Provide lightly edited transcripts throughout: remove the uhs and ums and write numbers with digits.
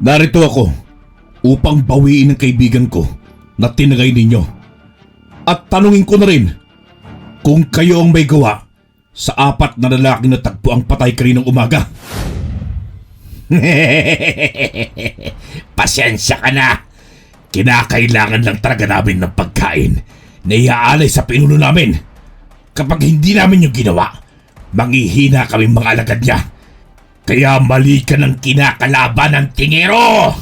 Narito ako upang bawiin ang kaibigan ko na tinagay ninyo. At tanungin ko na rin kung kayo ang may gawa sa 4 na lalaking natagpo ang patay kaninang umaga. Pasensya ka na. Kinakailangan lang talaga namin ng pagkain na iaalay sa pinuno namin. Kapag hindi namin yung ginawa, manghihina kami mga alagad niya. Kaya mali ka ng kinakalaban ng tingero!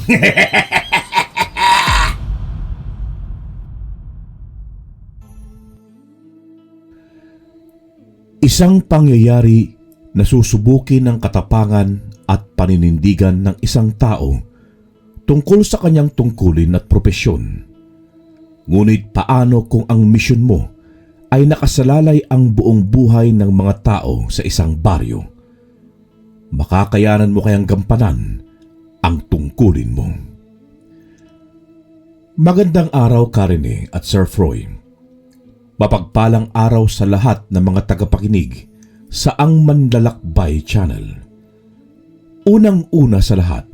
Isang pangyayari na susubukin ng katapangan at paninindigan ng isang tao tungkol sa kanyang tungkulin at propesyon. Ngunit paano kung ang misyon mo ay nakasalalay ang buong buhay ng mga tao sa isang baryo? Makakayanan mo kayang gampanan ang tungkulin mo? Magandang araw, Karine at Sir Froy. Mapagpalang araw sa lahat ng mga tagapakinig sa Ang Manlalakbay Channel. Unang-una sa lahat,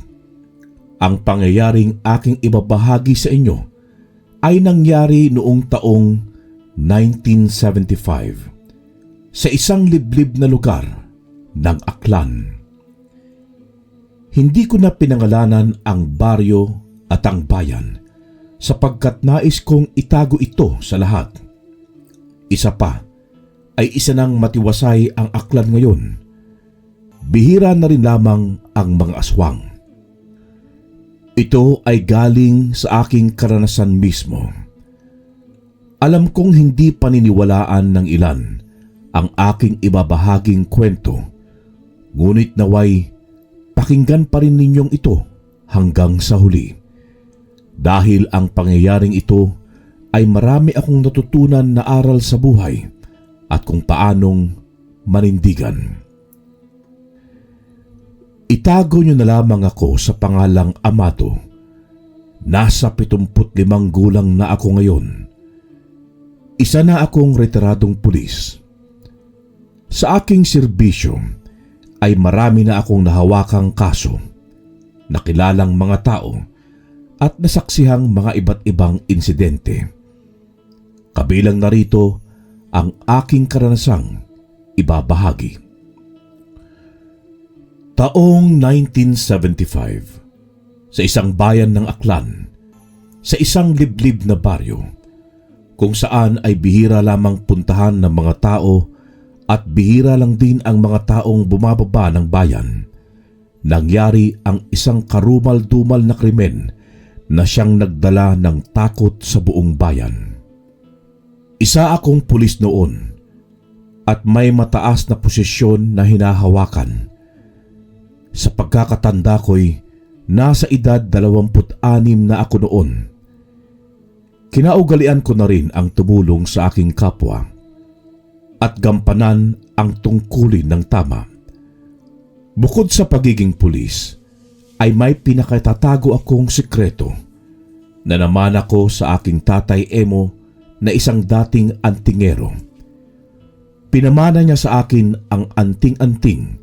ang pangyayaring aking ibabahagi sa inyo ay nangyari noong taong 1975 sa isang liblib na lugar ng Aklan. Hindi ko na pinangalanan ang baryo at ang bayan sapagkat nais kong itago ito sa lahat. Isa pa ay isa nang matiwasay ang Aklan ngayon. Bihira na rin lamang ang mga aswang. Ito ay galing sa aking karanasan mismo. Alam kong hindi paniniwalaan ng ilan ang aking ibabahaging kwento, ngunit naway pakinggan pa rin ninyong ito hanggang sa huli. Dahil ang pangyayaring ito ay marami akong natutunan na aral sa buhay at kung paanong manindigan. Itago niyo na lamang ako sa pangalang Amato. Nasa 75 gulang na ako ngayon. Isa na akong retiradong pulis. Sa aking serbisyo ay marami na akong nahawakang kaso, nakilalang mga tao at nasaksihang mga iba't ibang insidente. Kabilang narito ang aking karanasang ibabahagi. Taong 1975, sa isang bayan ng Aklan, sa isang liblib na baryo, kung saan ay bihira lamang puntahan ng mga tao at bihira lang din ang mga taong bumababa ng bayan, nangyari ang isang karumal-dumal na krimen na siyang nagdala ng takot sa buong bayan. Isa akong pulis noon at may mataas na posisyon na hinahawakan. Sa pagkakatanda ko'y nasa edad 26 na ako noon. Kinaugalian ko na rin ang tumulong sa aking kapwa at gampanan ang tungkulin ng tama. Bukod sa pagiging pulis, ay may pinakatatago akong sikreto na naman ako sa aking tatay Emo na isang dating antingero. Pinamana niya sa akin ang anting-anting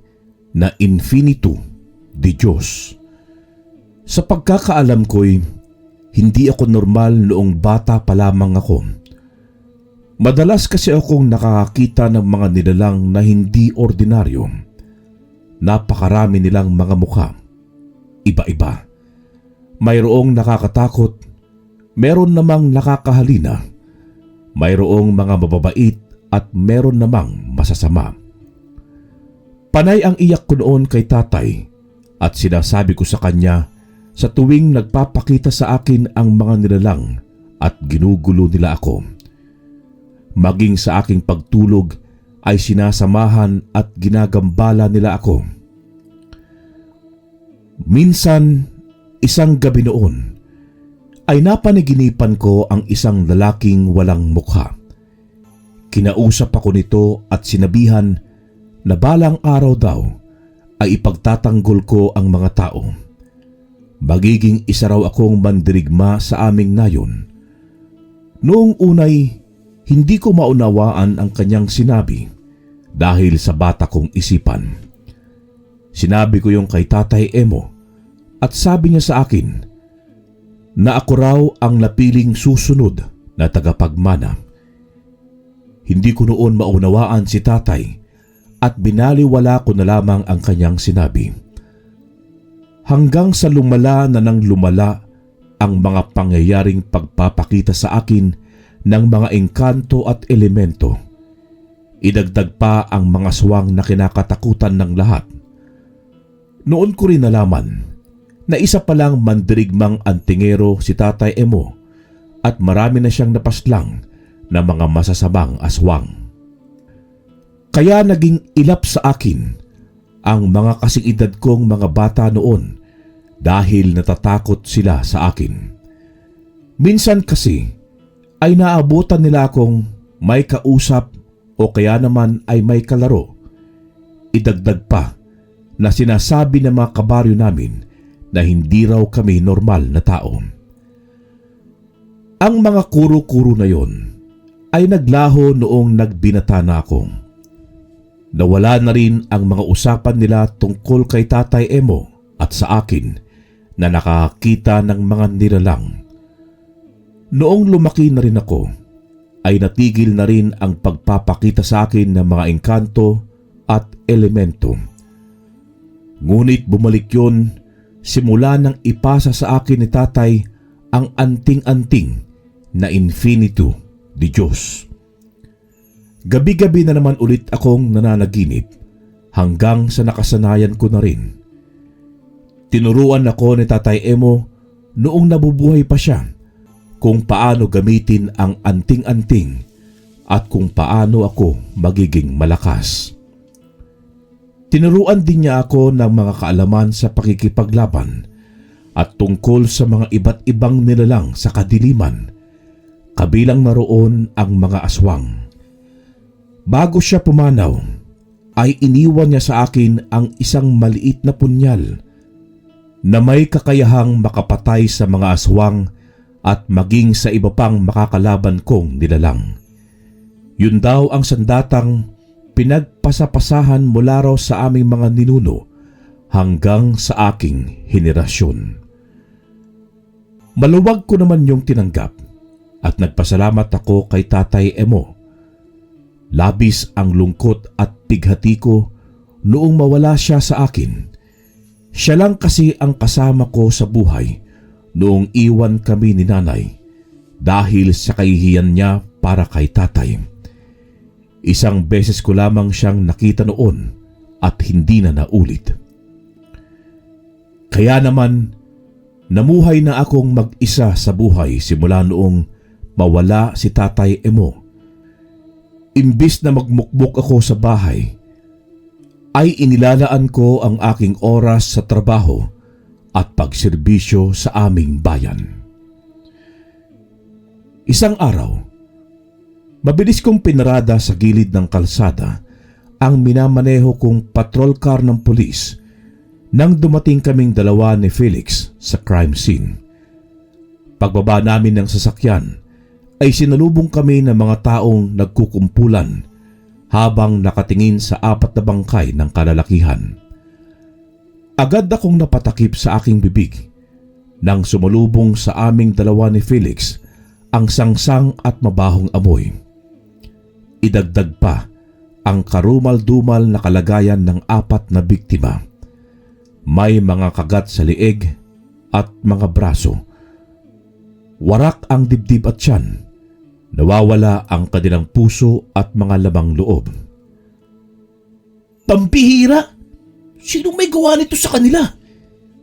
na Infinito de Diyos. Sa pagkakaalam ko'y hindi ako normal noong bata pa lamang ako. Madalas kasi akong nakakakita ng mga nilalang na hindi ordinaryo. Napakarami nilang mga mukha. Iba-iba. Mayroong nakakatakot, meron namang nakakahalina, mayroong mga mababait at meron namang masasama. Panay ang iyak ko noon kay tatay at sinasabi ko sa kanya sa tuwing nagpapakita sa akin ang mga nilalang at ginugulo nila ako. Maging sa aking pagtulog ay sinasamahan at ginagambala nila ako. Minsan, isang gabi noon, ay napanaginipan ko ang isang lalaking walang mukha. Kinausap ako nito at sinabihan na balang araw daw ay ipagtatanggol ko ang mga tao. Magiging isa raw akong mandirigma sa aming nayon. Noong unay, hindi ko maunawaan ang kanyang sinabi dahil sa bata kong isipan. Sinabi ko yung kay Tatay Emo at sabi niya sa akin na ako raw ang napiling susunod na tagapagmana. Hindi ko noon maunawaan si tatay at binaliwala ko na lamang ang kanyang sinabi. Hanggang sa lumala na nang lumala ang mga pangyayaring pagpapakita sa akin ng mga engkanto at elemento. Idagdag pa ang mga aswang na kinakatakutan ng lahat. Noon ko rin nalaman na isa palang mandirigmang antingero si Tatay Emo at marami na siyang napaslang na mga masasamang aswang. Kaya naging ilap sa akin ang mga kasing edad kong mga bata noon dahil natatakot sila sa akin. Minsan kasi ay naabutan nila akong may kausap o kaya naman ay may kalaro. Idagdag pa na sinasabi ng mga kabaryo namin na hindi raw kami normal na tao. Ang mga kuro-kuro na yon ay naglaho noong nagbinata na ako. Nawala na rin ang mga usapan nila tungkol kay Tatay Emo at sa akin na nakakita ng mga nilalang. Noong lumaki na rin ako, ay natigil na rin ang pagpapakita sa akin ng mga engkanto at elemento. Ngunit bumalik yon simula nang ipasa sa akin ni tatay ang anting-anting na infinito di Diyos. Gabi-gabi na naman ulit akong nananaginip hanggang sa nakasanayan ko na rin. Tinuruan ako ni Tatay Emo noong nabubuhay pa siya kung paano gamitin ang anting-anting at kung paano ako magiging malakas. Tinuruan din niya ako ng mga kaalaman sa pakikipaglaban at tungkol sa mga iba't ibang nilalang sa kadiliman, kabilang naroon ang mga aswang. Bago siya pumanaw, ay iniwan niya sa akin ang isang maliit na punyal na may kakayahang makapatay sa mga aswang at maging sa iba pang makakalaban kong nilalang. Yun daw ang sandatang pinagpasapasahan mula raw sa aming mga ninuno hanggang sa aking henerasyon. Maluwag ko naman yung tinanggap at nagpasalamat ako kay Tatay Emo. Labis ang lungkot at pighati ko noong mawala siya sa akin. Siya lang kasi ang kasama ko sa buhay noong iwan kami ni nanay dahil sa kahihiyan niya para kay tatay. Isang beses ko lamang siyang nakita noon at hindi na naulit. Kaya naman, namuhay na akong mag-isa sa buhay simula noong mawala si Tatay Emo. Imbis na magmukmuk ako sa bahay, ay inilalaan ko ang aking oras sa trabaho at pagserbisyo sa aming bayan. Isang araw, mabilis kong pinarada sa gilid ng kalsada ang minamaneho kong patrol car ng pulis nang dumating kaming dalawa ni Felix sa crime scene. Pagbaba namin ng sasakyan, ay sinalubong kami ng mga taong nagkukumpulan habang nakatingin sa 4 na bangkay ng kalalakihan. Agad akong napatakip sa aking bibig nang sumalubong sa aming dalawa ni Felix ang sangsang at mabahong amoy. Idagdag pa ang karumal-dumal na kalagayan ng 4 na biktima. May mga kagat sa lieg at mga braso. Warak ang dibdib at tiyan. Nawawala ang kanilang puso at mga labang loob. Pampihira! Sino may gawa nito sa kanila?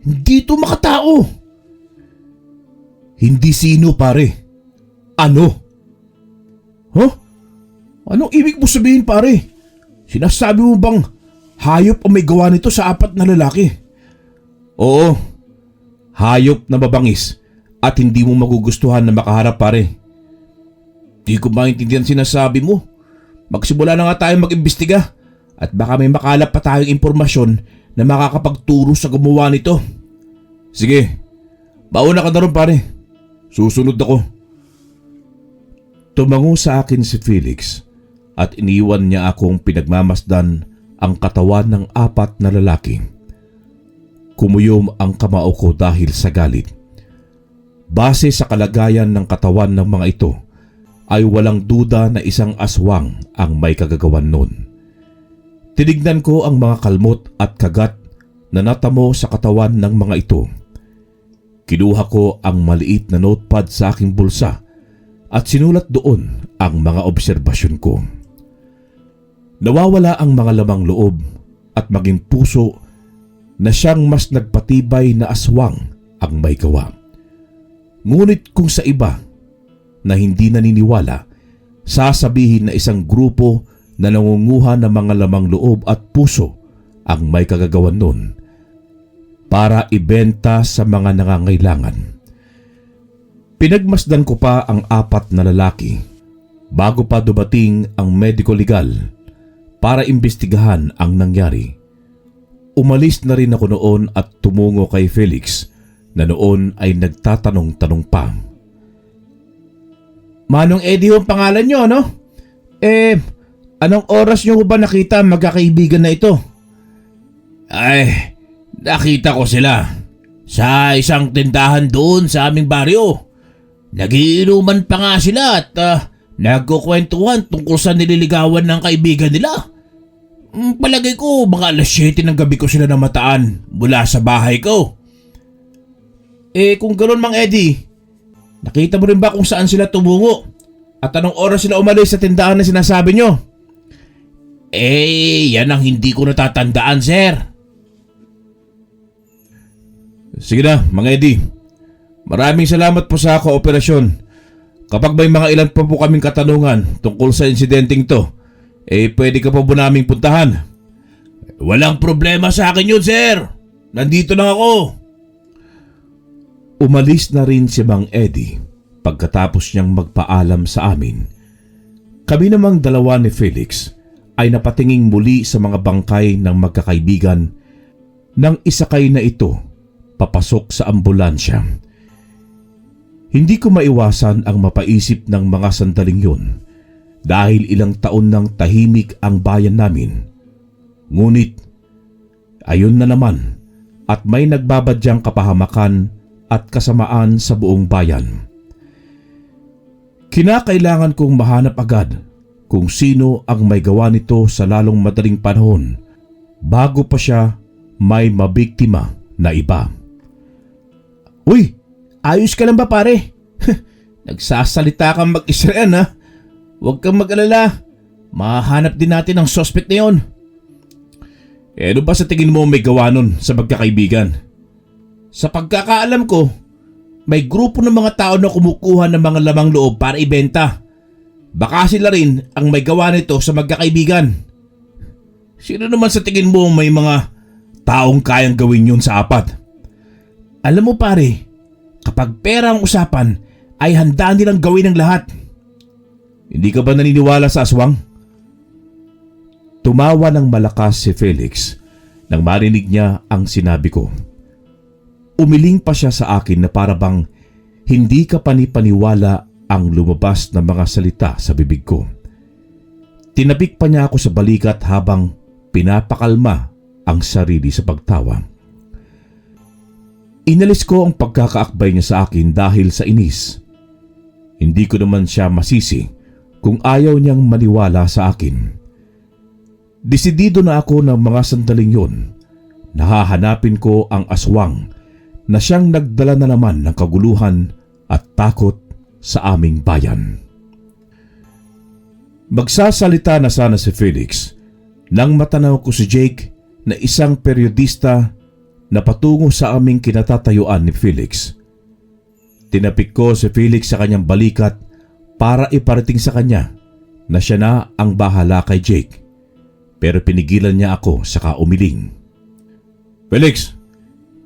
Hindi ito makatao! Hindi sino, pare. Ano? Huh? Anong ibig mo sabihin, pare? Sinasabi mo bang hayop ang may gawa nito sa 4 na lalaki? Oo, hayop na mabangis at hindi mo magugustuhan na makaharap, pare. Di ko maintindihan sinasabi mo. Magsimula na nga tayong mag-imbestiga at baka may makalap pa tayong impormasyon na makakapagturo sa gumawa nito. Sige, mauna ka na ron, pare. Susunod ako. Tumango sa akin si Felix at iniwan niya akong pinagmamasdan ang katawan ng 4 na lalaki. Kumuyom ang kamao ko dahil sa galit. Base sa kalagayan ng katawan ng mga ito, ay walang duda na isang aswang ang may kagagawan nun. Tinignan ko ang mga kalmot at kagat na natamo sa katawan ng mga ito. Kinuha ko ang maliit na notepad sa aking bulsa at sinulat doon ang mga obserbasyon ko. Nawawala ang mga lamang loob at maging puso na siyang mas nagpatibay na aswang ang may gawa. Ngunit kung sa iba na hindi naniniwala, sasabihin na isang grupo na nangunguha ng mga lamang loob at puso ang may kagagawan nun para ibenta sa mga nangangailangan. Pinagmasdan ko pa ang 4 na lalaki bago pa dumating ang mediko legal para imbestigahan ang nangyari. Umalis na rin ako noon at tumungo kay Felix na noon ay nagtatanong-tanong pa. Manong Eddie ang pangalan nyo, no? Anong oras nyo ba nakita ang magkakaibigan na ito? Ay, nakita ko sila sa isang tindahan doon sa aming baryo. Nagiinuman pa nga sila at nagkukwentuhan tungkol sa nililigawan ng kaibigan nila. Palagay ko baka alas 7 ng gabi ko sila namataan mula sa bahay ko. Kung ganoon Mang Eddie, nakita mo rin ba kung saan sila tumungo? At anong oras sila umalis sa tindahan na sinasabi nyo? Yan ang hindi ko natatandaan, sir. Sige na, Mang Eddie. Maraming salamat po sa kooperasyon. Kapag may mga ilan pa po kaming katanungan tungkol sa insidenteng to, pwede ka pa po naming puntahan. Walang problema sa akin yun, sir. Nandito lang ako. Umalis na rin si Mang Eddie pagkatapos niyang magpaalam sa amin. Kami namang dalawa ni Felix ay napatinging muli sa mga bangkay ng magkakaibigan nang isakay na ito papasok sa ambulansya. Hindi ko maiwasan ang mapaisip ng mga sandaling yun dahil ilang taon nang tahimik ang bayan namin. Ngunit, ayun na naman at may nagbabadyang kapahamakan at kasamaan sa buong bayan. Kinakailangan kong mahanap agad kung sino ang may gawa nito sa lalong madaling panahon bago pa siya may mabiktima na iba. Uy! Ayos ka lang ba pare? Nagsasalita kang mag-Israel ha? Huwag kang mag-alala. Mahanap din natin ang suspect na yun. Ano ba sa tingin mo may gawa nun sa magkakaibigan? Sa pagkakaalam ko, may grupo ng mga tao na kumukuha ng mga lamang loob para ibenta. Baka sila rin ang may gawa nito sa magkakaibigan. Sino naman sa tingin mo may mga taong kayang gawin yun sa 4? Alam mo pare, kapag pera ang usapan ay handa nilang gawin ang lahat. Hindi ka ba naniniwala sa aswang? Tumawa ng malakas si Felix nang marinig niya ang sinabi ko. Umiling pa siya sa akin na parabang hindi ka panipaniwala ang lumabas na mga salita sa bibig ko. Tinapik pa niya ako sa balikat habang pinapakalma ang sarili sa pagtawa. Inalis ko ang pagkakaakbay niya sa akin dahil sa inis. Hindi ko naman siya masisi kung ayaw niyang maniwala sa akin. Desidido na ako ng mga sandaling yun. Nahahanapin ko ang aswang na siyang nagdala na naman ng kaguluhan at takot sa aming bayan. Magsasalita na sana si Felix nang matanaw ko si Jake na isang periodista na patungo sa aming kinatatayuan ni Felix. Tinapik ko si Felix sa kanyang balikat para iparating sa kanya na siya na ang bahala kay Jake, pero pinigilan niya ako saka umiling. Felix!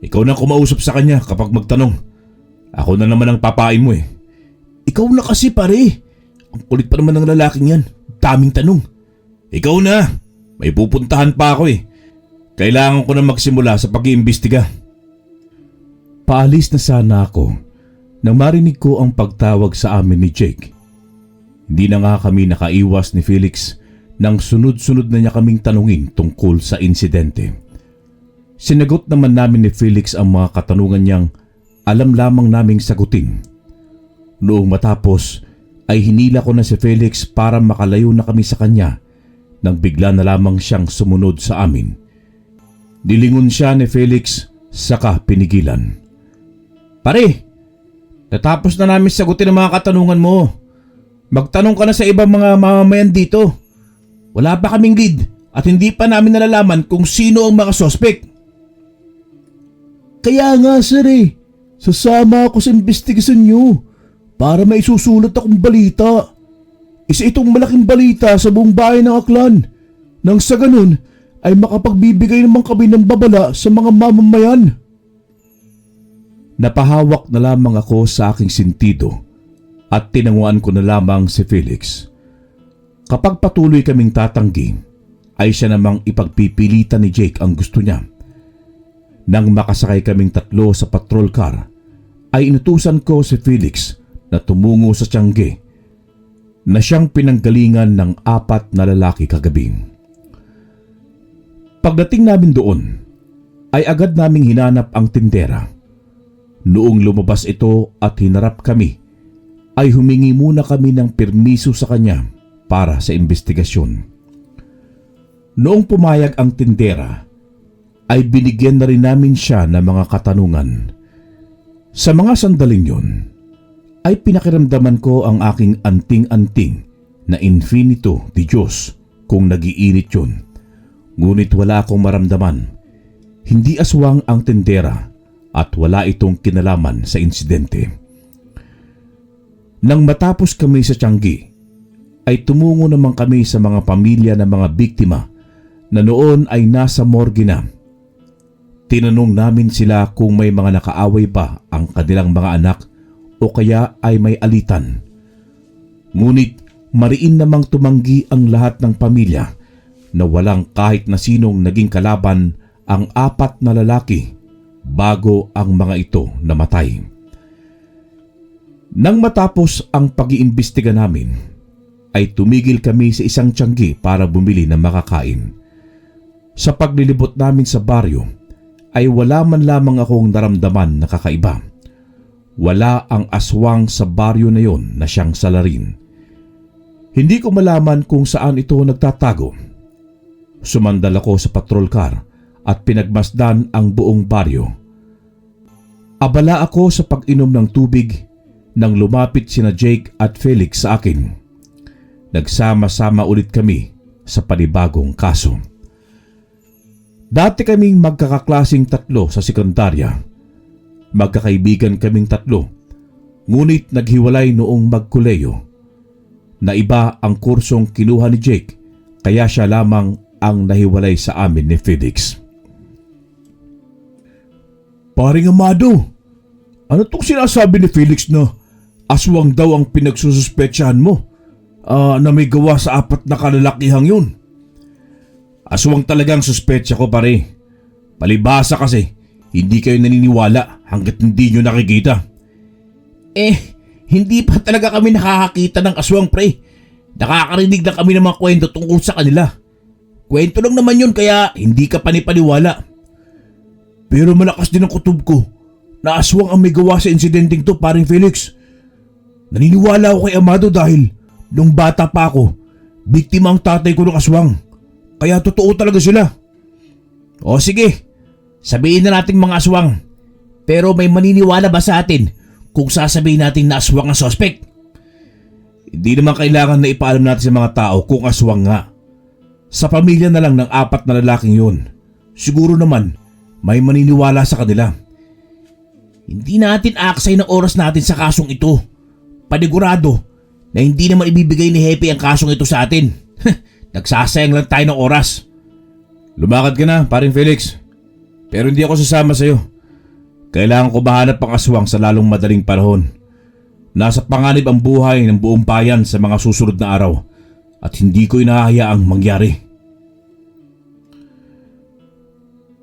Ikaw na kumausap sa kanya kapag magtanong. Ako na naman ang papain mo eh. Ikaw na kasi pare. Ang kulit pa naman ng lalaking yan. Daming tanong. Ikaw na. May pupuntahan pa ako eh. Kailangan ko na magsimula sa pag-iimbestiga. Paalis na sana ako nang marinig ko ang pagtawag sa amin ni Jake. Hindi na nga kami nakaiwas ni Felix nang sunod-sunod na niya kaming tanungin tungkol sa insidente. Sinagot naman namin ni Felix ang mga katanungan niyang alam lamang naming sagutin. Noong matapos ay hinila ko na si Felix para makalayo na kami sa kanya nang bigla na lamang siyang sumunod sa amin. Nilingon siya ni Felix saka pinigilan. Pare, natapos na namin sagutin ang mga katanungan mo. Magtanong ka na sa ibang mga mamamayan dito. Wala pa kaming lead at hindi pa namin nalalaman kung sino ang mga suspect. Kaya nga sir sasama ako sa investigasyon nyo para may susulat akong balita. Isa itong malaking balita sa buong bayan ng Aklan. Nang sa ganun ay makapagbibigay naman kami ng babala sa mga mamamayan. Napahawak na lamang ako sa aking sentido at tinanguan ko na lamang si Felix. Kapag patuloy kaming tatanggi, ay siya namang ipagpipilitan ni Jake ang gusto niya. Nang makasakay kaming tatlo sa patrol car, ay inutusan ko si Felix na tumungo sa Tiangge na siyang pinanggalingan ng 4 na lalaki kagabi. Pagdating namin doon, ay agad naming hinanap ang tindera. Noong lumabas ito at hinarap kami, ay humingi muna kami ng permiso sa kanya para sa investigasyon. Noong pumayag ang tindera, ay binigyan na rin namin siya ng mga katanungan. Sa mga sandaling yun, ay pinakiramdaman ko ang aking anting-anting na infinito di Diyos kung nagiinit yun. Ngunit wala akong maramdaman. Hindi aswang ang tindera at wala itong kinalaman sa insidente. Nang matapos kami sa Tiangge, ay tumungo naman kami sa mga pamilya ng mga biktima na noon ay nasa morgue na. Tinanong namin sila kung may mga nakaaway ba ang kanilang mga anak o kaya ay may alitan. Ngunit mariin namang tumanggi ang lahat ng pamilya na walang kahit na sinong naging kalaban ang 4 na lalaki bago ang mga ito namatay. Nang matapos ang pag-iimbestiga namin, ay tumigil kami sa isang tiangge para bumili ng makakain. Sa paglilibot namin sa baryo, ay wala man lamang akong naramdaman na kakaiba. Wala ang aswang sa baryo na yon na siyang salarin. Hindi ko malaman kung saan ito nagtatago. Sumandal ako sa patrol car at pinagmasdan ang buong baryo. Abala ako sa pag-inom ng tubig nang lumapit sina Jake at Felix sa akin. Nagsama-sama ulit kami sa panibagong kaso. Dati kaming magkakaklasing 3 sa sekundarya. Magkakaibigan kaming 3, ngunit naghiwalay noong magkoleyo. Naiba ang kursong kinuha ni Jake, kaya siya lamang ang nahiwalay sa amin ni Felix. Paring Amado, ano tong sinasabi ni Felix na aswang daw ang pinagsususpetsahan mo na may gawa sa 4 na kalalakihang yun? Aswang talagang suspetsa ko, pare. Palibhasa kasi, hindi kayo naniniwala hanggat hindi nyo nakikita. Hindi pa talaga kami nakakakita ng aswang, pre. Nakakarinig na kami ng mga kwento tungkol sa kanila. Kwento lang naman yun kaya hindi ka panipaniwala. Pero malakas din ang kutob ko na aswang ang may gawa sa insidenteng to, paring Felix. Naniniwala ako kay Amado dahil nung bata pa ako, biktima ang tatay ko ng aswang. Kaya totoo talaga sila. O sige, sabihin na nating mga aswang. Pero may maniniwala ba sa atin kung sasabihin natin na aswang ang suspect? Hindi naman kailangan na ipaalam natin sa mga tao kung aswang nga. Sa pamilya na lang ng 4 na lalaking yun, siguro naman may maniniwala sa kanila. Hindi natin aksay ng oras natin sa kasong ito. Panigurado na hindi naman ibibigay ni Hepe ang kasong ito sa atin. Nagsasayang lang tayo ng oras. Lumakad ka na, paring Felix. Pero hindi ako sasama sa'yo. Kailangan ko mahanap ang aswang sa lalong madaling panahon. Nasa panganib ang buhay ng buong bayan sa mga susunod na araw at hindi ko inahayaang mangyari.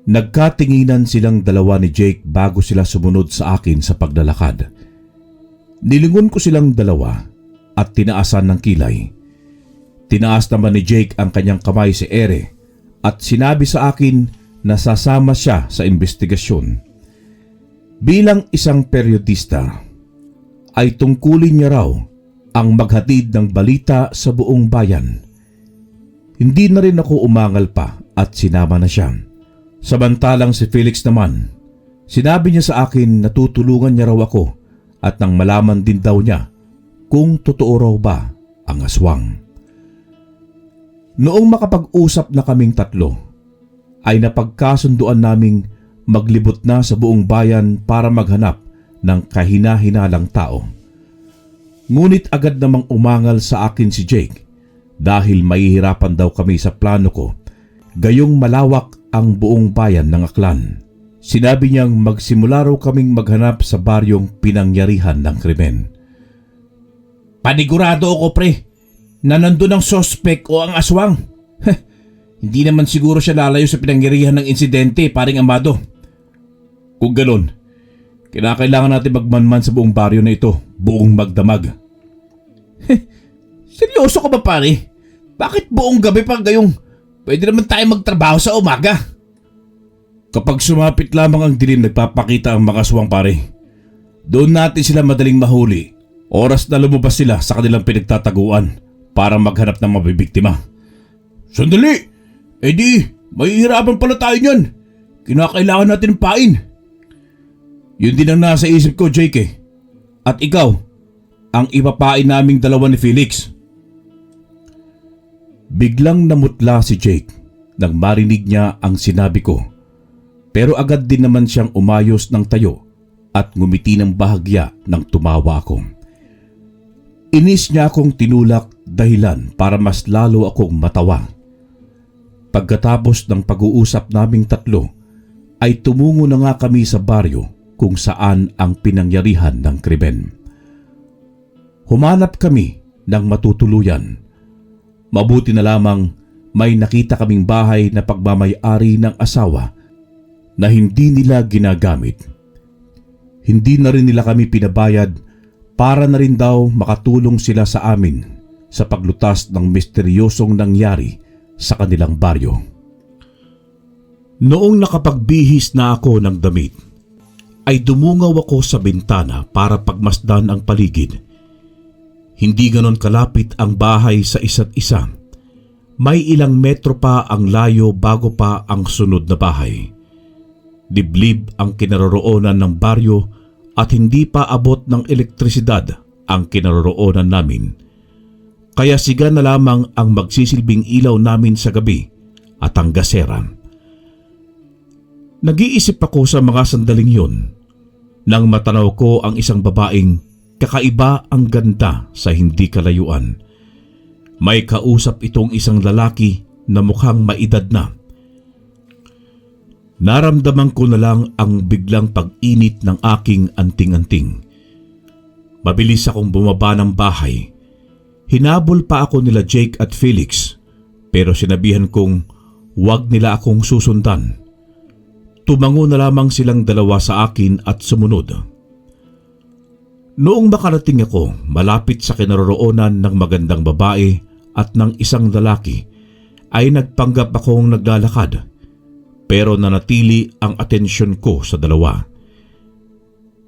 Nagkatinginan silang dalawa ni Jake bago sila sumunod sa akin sa paglalakad. Nilingon ko silang dalawa at tinaasan ng kilay. Tinaas naman ni Jake ang kanyang kamay sa ere at sinabi sa akin nasasama siya sa investigasyon. Bilang isang periodista, ay tungkulin niya raw ang maghatid ng balita sa buong bayan. Hindi na rin ako umangal pa at sinama na siya. Samantalang si Felix naman, sinabi niya sa akin na tutulungan niya raw ako at nang malaman din daw niya kung totoo raw ba ang aswang. Noong makapag-usap na kaming tatlo, ay napagkasunduan naming maglibot na sa buong bayan para maghanap ng kahina-hinalang tao. Ngunit agad namang umangal sa akin si Jake dahil mahihirapan daw kami sa plano ko, gayong malawak ang buong bayan ng Aklan. Sinabi niyang magsimula raw kaming maghanap sa baryong pinangyarihan ng krimen. Panigurado ako pre, na nandun ang sospek o ang aswang. Hindi naman siguro siya lalayo sa pinangyarihan ng insidente, paring Amado. Kung ganon, kinakailangan natin magmanman sa buong baryo na ito, buong magdamag. Seryoso ka ba pare? Bakit buong gabi pa gayong pwede naman tayo magtrabaho sa umaga? Kapag sumapit lamang ang dilim, nagpapakita ang mga aswang pare. Doon natin sila madaling mahuli. Oras na lumabas sila sa kanilang pinagtataguan para maghanap ng mabibiktima. Sandali! Eh di, mahihirapan pala tayo niyan. Kinakailangan natin pain. Yun din ang nasa isip ko, Jake eh. At ikaw, ang ipapain naming dalawa ni Felix. Biglang namutla si Jake nang marinig niya ang sinabi ko. Pero agad din naman siyang umayos ng tayo at ngumiti ng bahagya nang tumawa ako. Inis niya akong tinulak dahilan para mas lalo akong matawa. Pagkatapos ng pag-uusap naming tatlo, ay tumungo na nga kami sa baryo kung saan ang pinangyarihan ng krimen. Humanap kami ng matutuluyan. Mabuti na lamang may nakita kaming bahay na pagmamay-ari ng asawa na hindi nila ginagamit. Hindi na rin nila kami pinabayad para na rin daw makatulong sila sa amin sa paglutas ng misteryosong nangyari sa kanilang baryo. Noong nakapagbihis na ako ng damit, ay dumungaw ako sa bintana para pagmasdan ang paligid. Hindi ganon kalapit ang bahay sa isa't isa. May ilang metro pa ang layo bago pa ang sunod na bahay. Diblib ang kinaroroonan ng baryo at hindi pa abot ng elektrisidad ang kinaroroonan namin. Kaya siga na lamang ang magsisilbing ilaw namin sa gabi at ang gasera. Nag-iisip ako sa mga sandaling yun nang matanaw ko ang isang babaeng kakaiba ang ganda sa hindi kalayuan. May kausap itong isang lalaki na mukhang maedad na. Naramdaman ko na lang ang biglang pag-init ng aking anting-anting. Mabilis akong bumaba ng bahay. Hinabol pa ako nila Jake at Felix, pero sinabihan kong huwag nila akong susundan. Tumango na lamang silang dalawa sa akin at sumunod. Noong makarating ako malapit sa kinaroroonan ng magandang babae at ng isang lalaki, ay nagpanggap akong naglalakad. Pero nanatili ang atensyon ko sa dalawa.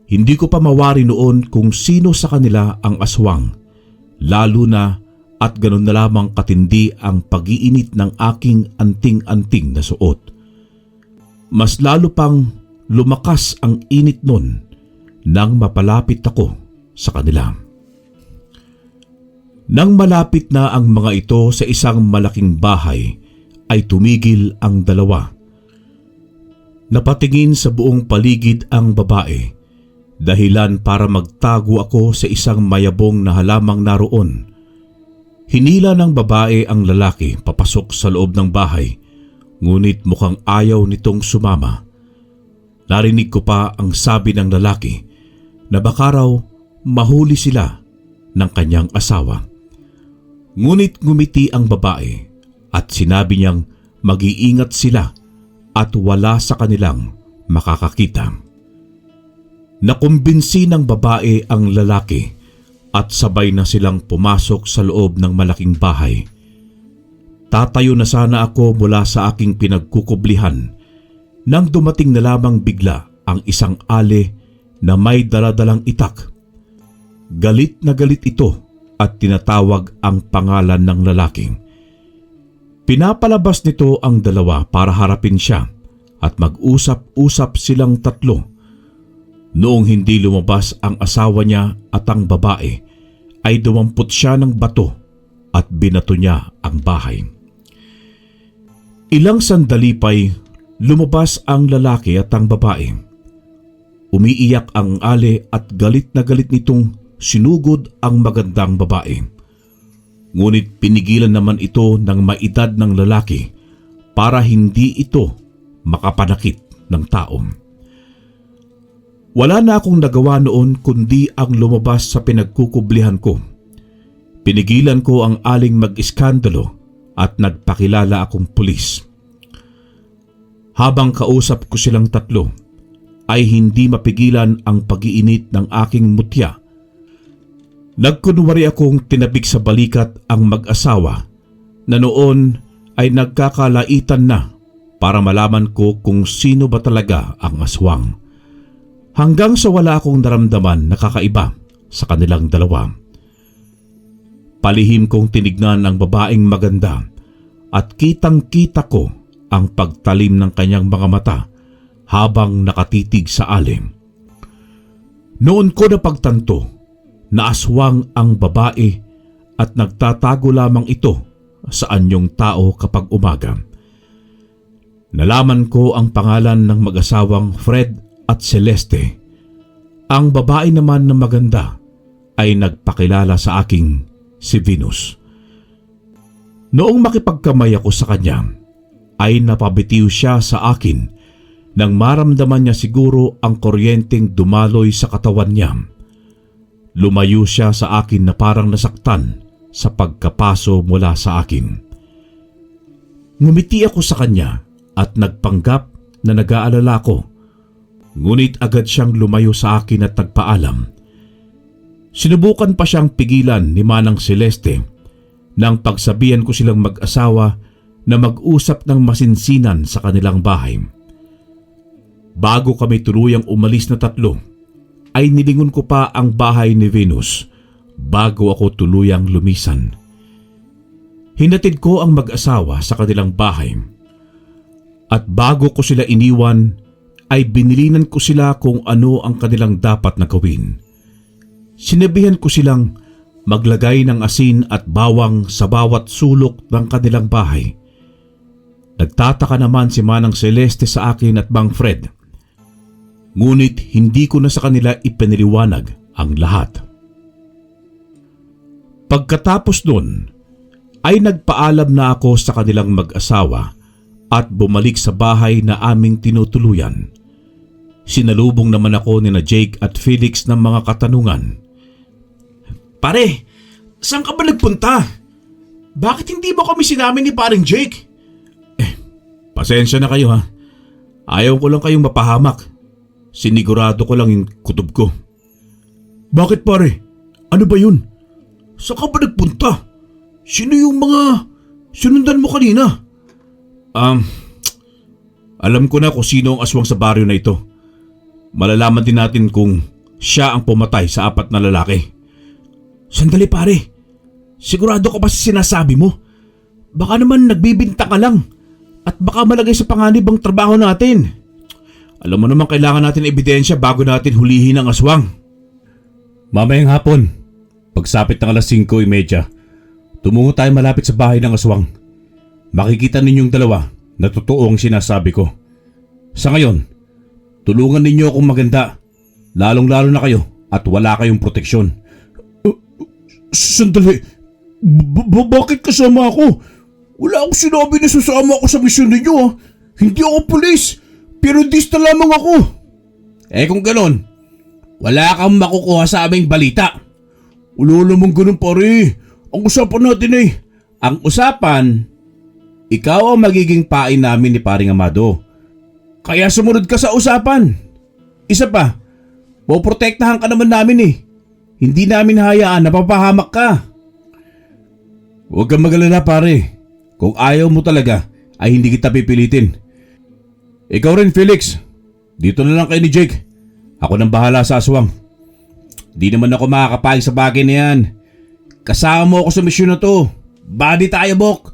Hindi ko pa mawari noon kung sino sa kanila ang aswang, lalo na at ganun na lamang katindi ang pag-iinit ng aking anting-anting na suot. Mas lalo pang lumakas ang init nun nang mapalapit ako sa kanila. Nang malapit na ang mga ito sa isang malaking bahay, ay tumigil ang dalawa. Napatingin sa buong paligid ang babae, dahilan para magtago ako sa isang mayabong na halamang naroon. Hinila ng babae ang lalaki papasok sa loob ng bahay, ngunit mukhang ayaw nitong sumama. Narinig ko pa ang sabi ng lalaki na baka raw mahuli sila ng kanyang asawa. Ngunit ngumiti ang babae at sinabi niyang mag-iingat sila at wala sa kanilang makakakita. Nakumbinsi ng babae ang lalaki at sabay na silang pumasok sa loob ng malaking bahay. Tatayo na sana ako mula sa aking pinagkukublihan, nang dumating na lamang bigla ang isang ale na may daladalang itak. Galit na galit ito at tinatawag ang pangalan ng lalaking. Pinapalabas nito ang dalawa para harapin siya at mag-usap-usap silang tatlo. Noong hindi lumabas ang asawa niya at ang babae, ay dumampot siya ng bato at binato niya ang bahay. Ilang sandali pa'y lumabas ang lalaki at ang babae. Umiiyak ang ale at galit na galit nitong sinugod ang magandang babae. Ngunit pinigilan naman ito ng maedad ng lalaki para hindi ito makapanakit ng tao. Wala na akong nagawa noon kundi ang lumabas sa pinagkukublihan ko. Pinigilan ko ang aling mag-iskandalo at nagpakilala akong pulis. Habang kausap ko silang tatlo, ay hindi mapigilan ang pag-iinit ng aking mutya. Nagkunwari akong tinabik sa balikat ang mag-asawa na noon ay nagkakalaitan na para malaman ko kung sino ba talaga ang aswang. Hanggang sa wala akong naramdaman na kakaiba sa kanilang dalawa. Palihim kong tinignan ang babaeng maganda at kitang-kita ko ang pagtalim ng kanyang mga mata habang nakatitig sa alim. Noon ko napagtanto na aswang ang babae at nagtatago lamang ito sa anyong tao kapag umaga. Nalaman ko ang pangalan ng mag-asawang Fred at Celeste. Ang babae naman na maganda ay nagpakilala sa aking si Venus. Noong makipagkamay ako sa kanya, ay napabitiw siya sa akin nang maramdaman niya siguro ang kuryenteng dumaloy sa katawan niya. Lumayo siya sa akin na parang nasaktan sa pagkapaso mula sa akin. Ngumiti ako sa kanya at nagpanggap na nag-aalala ko. Ngunit agad siyang lumayo sa akin at nagpaalam. Sinubukan pa siyang pigilan ni Manang Celeste nang pagsabihan ko silang mag-asawa na mag-usap ng masinsinan sa kanilang bahay. Bago kami tuluyang umalis na tatlo, ay nilingon ko pa ang bahay ni Venus bago ako tuluyang lumisan. Hinatid ko ang mag-asawa sa kanilang bahay. At bago ko sila iniwan, ay binilinan ko sila kung ano ang kanilang dapat na gawin. Sinabihan ko silang maglagay ng asin at bawang sa bawat sulok ng kanilang bahay. Nagtataka naman si Manang Celeste sa akin at Mang Fred. Ngunit hindi ko na sa kanila ipiniliwanag ang lahat. Pagkatapos nun, ay nagpaalam na ako sa kanilang mag-asawa at bumalik sa bahay na aming tinutuluyan. Sinalubong naman ako ni na Jake at Felix ng mga katanungan. Pare, saan ka ba nagpunta? Bakit hindi mo kami sinamin ni paring Jake? Pasensya na kayo ha. Ayaw ko lang kayong mapahamak. Sinigurado ko lang yung kutob ko. Bakit pare? Ano ba yun? Saan ka ba nagpunta? Sino yung mga sinundan mo kanina? Alam ko na kung sino ang aswang sa baryo na ito. Malalaman din natin kung siya ang pumatay sa 4 na lalaki. Sandali pare. Sigurado ka ba sa sinasabi mo? Baka naman nagbibinta ka lang. At baka malagay sa panganib ang trabaho natin. Alam mo naman kailangan natin ebidensya bago natin hulihin ang aswang. Mamayang hapon, pagsapit ng alas 5:30, tumungo tayo malapit sa bahay ng aswang. Makikita ninyong dalawa na totoo ang sinasabi ko. Sa ngayon, tulungan ninyo akong maganda. Lalong-lalo na kayo at wala kayong proteksyon. Sandali, bakit kasama ako? Wala akong sinabi na sasama ako sa misyon ninyo ha. Hindi ako pulis, pero dista lamang ako. Kung ganon, wala kang makukuha sa aming balita. Wala namang ganon pare. Ang usapan natin ang usapan, ikaw ang magiging pain namin ni paring Amado. Kaya sumunod ka sa usapan. Isa pa, poprotektahan ka naman namin Hindi namin hayaan na papahamak ka. Huwag kang magalala pare. Kung ayaw mo talaga ay hindi kita pipilitin. Ikaw rin, Felix. Dito na lang kayo ni Jake. Ako nang bahala sa aswang. Di naman ako makakapayag sa bagay na yan. Kasama mo ako sa misyon na to. Body tayo, Bok.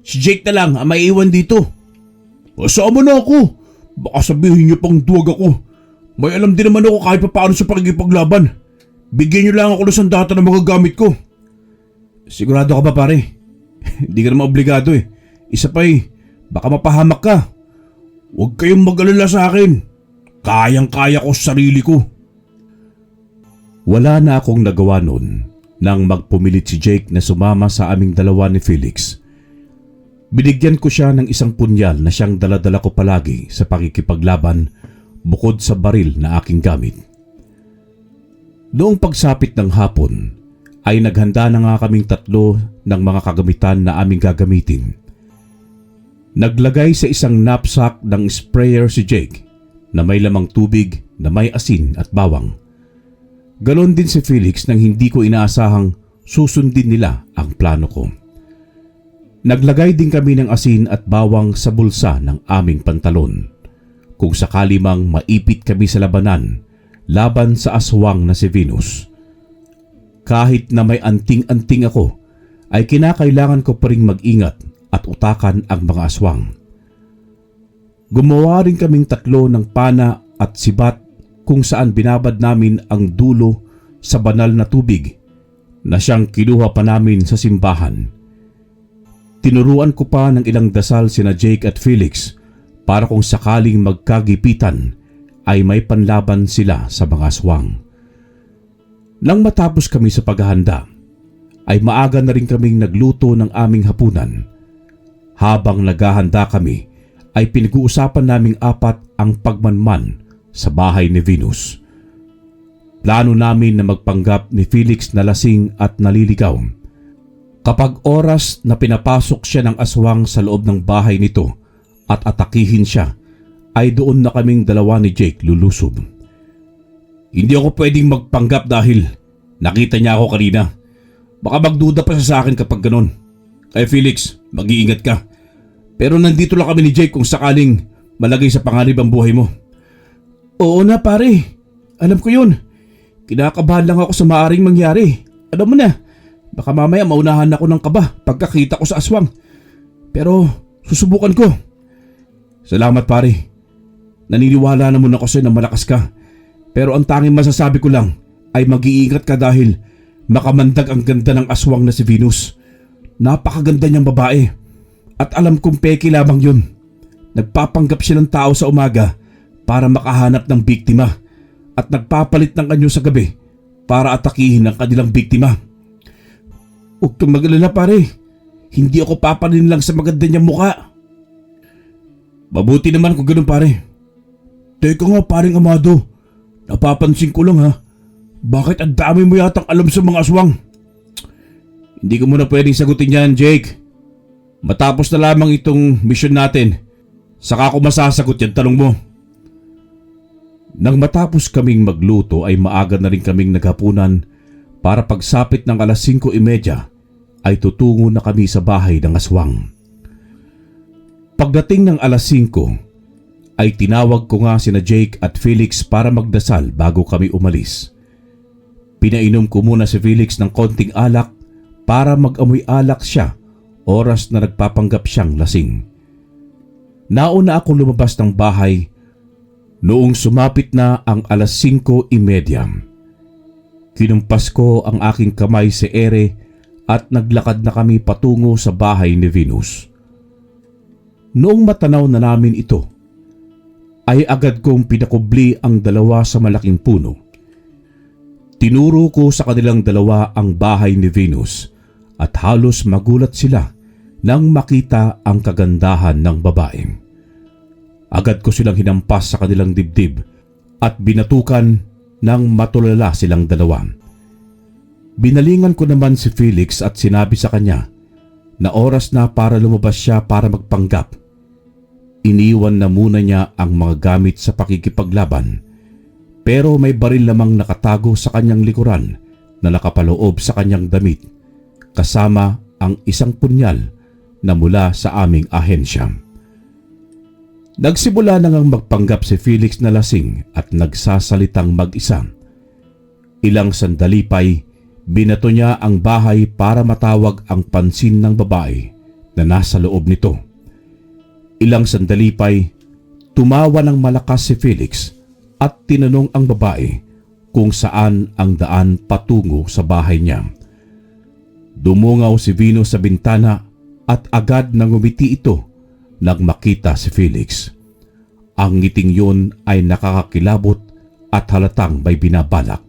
Si Jake na lang ang maiiwan dito. Kasama na ako. Baka sabihin niyo pang duwag ako. May alam din naman ako kahit paano sa pakikipaglaban. Bigyan niyo lang ako ng sandata na mga gamit ko. Sigurado ka ba, pare? Hindi ka naman obligado eh. Isa pa eh, baka mapahamak ka. Huwag kayong mag-alala sa akin. Kayang-kaya ko sa sarili ko. Wala na akong nagawa noon nang magpumilit si Jake na sumama sa aming dalawa ni Felix. Binigyan ko siya ng isang punyal na siyang daladala ko palagi sa pakikipaglaban bukod sa baril na aking gamit. Noong pagsapit ng hapon ay naghanda na nga kaming tatlo ng mga kagamitan na aming gagamitin. Naglagay sa isang knapsack ng sprayer si Jake na may lamang tubig na may asin at bawang. Ganon din si Felix nang hindi ko inaasahang susundin nila ang plano ko. Naglagay din kami ng asin at bawang sa bulsa ng aming pantalon kung sakali mang maipit kami sa labanan laban sa aswang na si Venus. Kahit na may anting-anting ako, ay kinakailangan ko pa ring mag-ingat at utakan ang mga aswang. Gumawa rin kaming tatlo ng pana at sibat kung saan binabad namin ang dulo sa banal na tubig na siyang kinuha pa namin sa simbahan. Tinuruan ko pa ng ilang dasal sina Jake at Felix para kung sakaling magkagipitan ay may panlaban sila sa mga aswang. Nang matapos kami sa paghahanda, ay maaga na rin kaming nagluto ng aming hapunan. Habang naghahanda kami, ay pinag-uusapan naming apat ang pagmanman sa bahay ni Venus. Plano namin na magpanggap ni Felix na lasing at naliligaw. Kapag oras na pinapasok siya ng aswang sa loob ng bahay nito at atakihin siya, ay doon na kaming dalawa ni Jake lulusob. Hindi ako pwedeng magpanggap dahil nakita niya ako kanina. Baka magduda pa siya sa akin kapag ganon. Kaya Felix, mag-iingat ka. Pero nandito lang kami ni Jake kung sakaling malagay sa panganib ang buhay mo. Oo na pare, alam ko yun. Kinakabahan lang ako sa maaring mangyari. Alam mo na, baka mamaya maunahan ako ng kaba pagkakita ko sa aswang. Pero susubukan ko. Salamat pare. Naniniwala naman ako sa'yo na malakas ka. Pero ang tanging masasabi ko lang ay mag-iingat ka dahil makamandag ang ganda ng aswang na si Venus. Napakaganda niyang babae. At alam kong peke lamang yun. Nagpapanggap siya ng tao sa umaga para makahanap ng biktima at nagpapalit ng anyo sa gabi para atakihin ang kanilang biktima. Huwag kang mag-alala pare. Hindi ako papanin lang sa maganda niyang muka. Mabuti naman kung ganun pare. Teka nga paring Amado. Napapansin ko lang ha. Bakit ang dami mo yatang alam sa mga aswang? Hindi ko muna pwedeng sagutin yan, Jake. Matapos na lamang itong mission natin, saka ko masasagot yung tanong mo. Nang matapos kaming magluto ay maaga na rin kaming naghapunan para pagsapit ng alas 5:30 ay tutungo na kami sa bahay ng aswang. Pagdating ng alas 5 ay tinawag ko nga sina Jake at Felix para magdasal bago kami umalis. Pinainom ko muna si Felix ng konting alak para mag-amoy alak siya oras na nagpapanggap siyang lasing. Nauna akong lumabas ng bahay noong sumapit na ang alas 5:30. Kinumpas ko ang aking kamay sa ere at naglakad na kami patungo sa bahay ni Venus. Noong matanaw na namin ito, ay agad kong pinakubli ang dalawa sa malaking puno. Tinuro ko sa kanilang dalawa ang bahay ni Venus at halos magulat sila nang makita ang kagandahan ng babae. Agad ko silang hinampas sa kanilang dibdib at binatukan nang matulala silang dalawa. Binalingan ko naman si Felix at sinabi sa kanya na oras na para lumabas siya para magpanggap. Iniwan na muna niya ang mga gamit sa pakikipaglaban, pero may baril lamang nakatago sa kanyang likuran na nakapaloob sa kanyang damit, kasama ang isang punyal na mula sa aming ahensya. Nagsimula na ngang magpanggap si Felix na lasing at nagsasalitang mag-isa. Ilang sandali pa'y binato niya ang bahay para matawag ang pansin ng babae na nasa loob nito. Ilang sandali pa'y tumawa ng malakas si Felix at tinanong ang babae kung saan ang daan patungo sa bahay niya. Dumungaw si Venus sa bintana at agad nang ngumiti ito nang makita si Felix. Ang ngiting yun ay nakakakilabot at halatang may binabalak.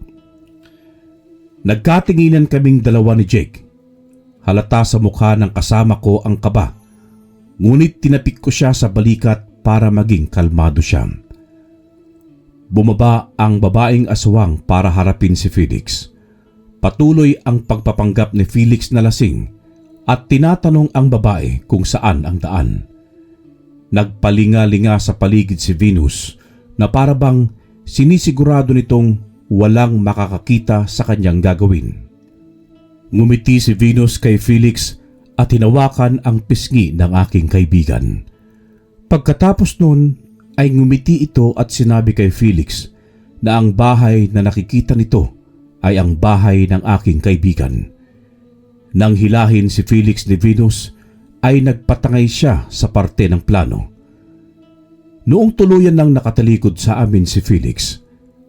Nagkatinginan kaming dalawa ni Jake. Halata sa mukha ng kasama ko ang kaba, ngunit tinapik ko siya sa balikat para maging kalmado siya. Bumaba ang babaeng aswang para harapin si Felix. Patuloy ang pagpapanggap ni Felix na lasing at tinatanong ang babae kung saan ang daan. Nagpalinga-linga sa paligid si Venus na parabang sinisigurado nitong walang makakakita sa kanyang gagawin. Ngumiti si Venus kay Felix at hinawakan ang pisngi ng aking kaibigan. Pagkatapos nun ay ngumiti ito at sinabi kay Felix na ang bahay na nakikita nito ay ang bahay ng aking kaibigan. Nang hilahin si Felix ni Venus ay nagpatangay siya sa parte ng plano. Noong tuluyan nang nakatalikod sa amin si Felix,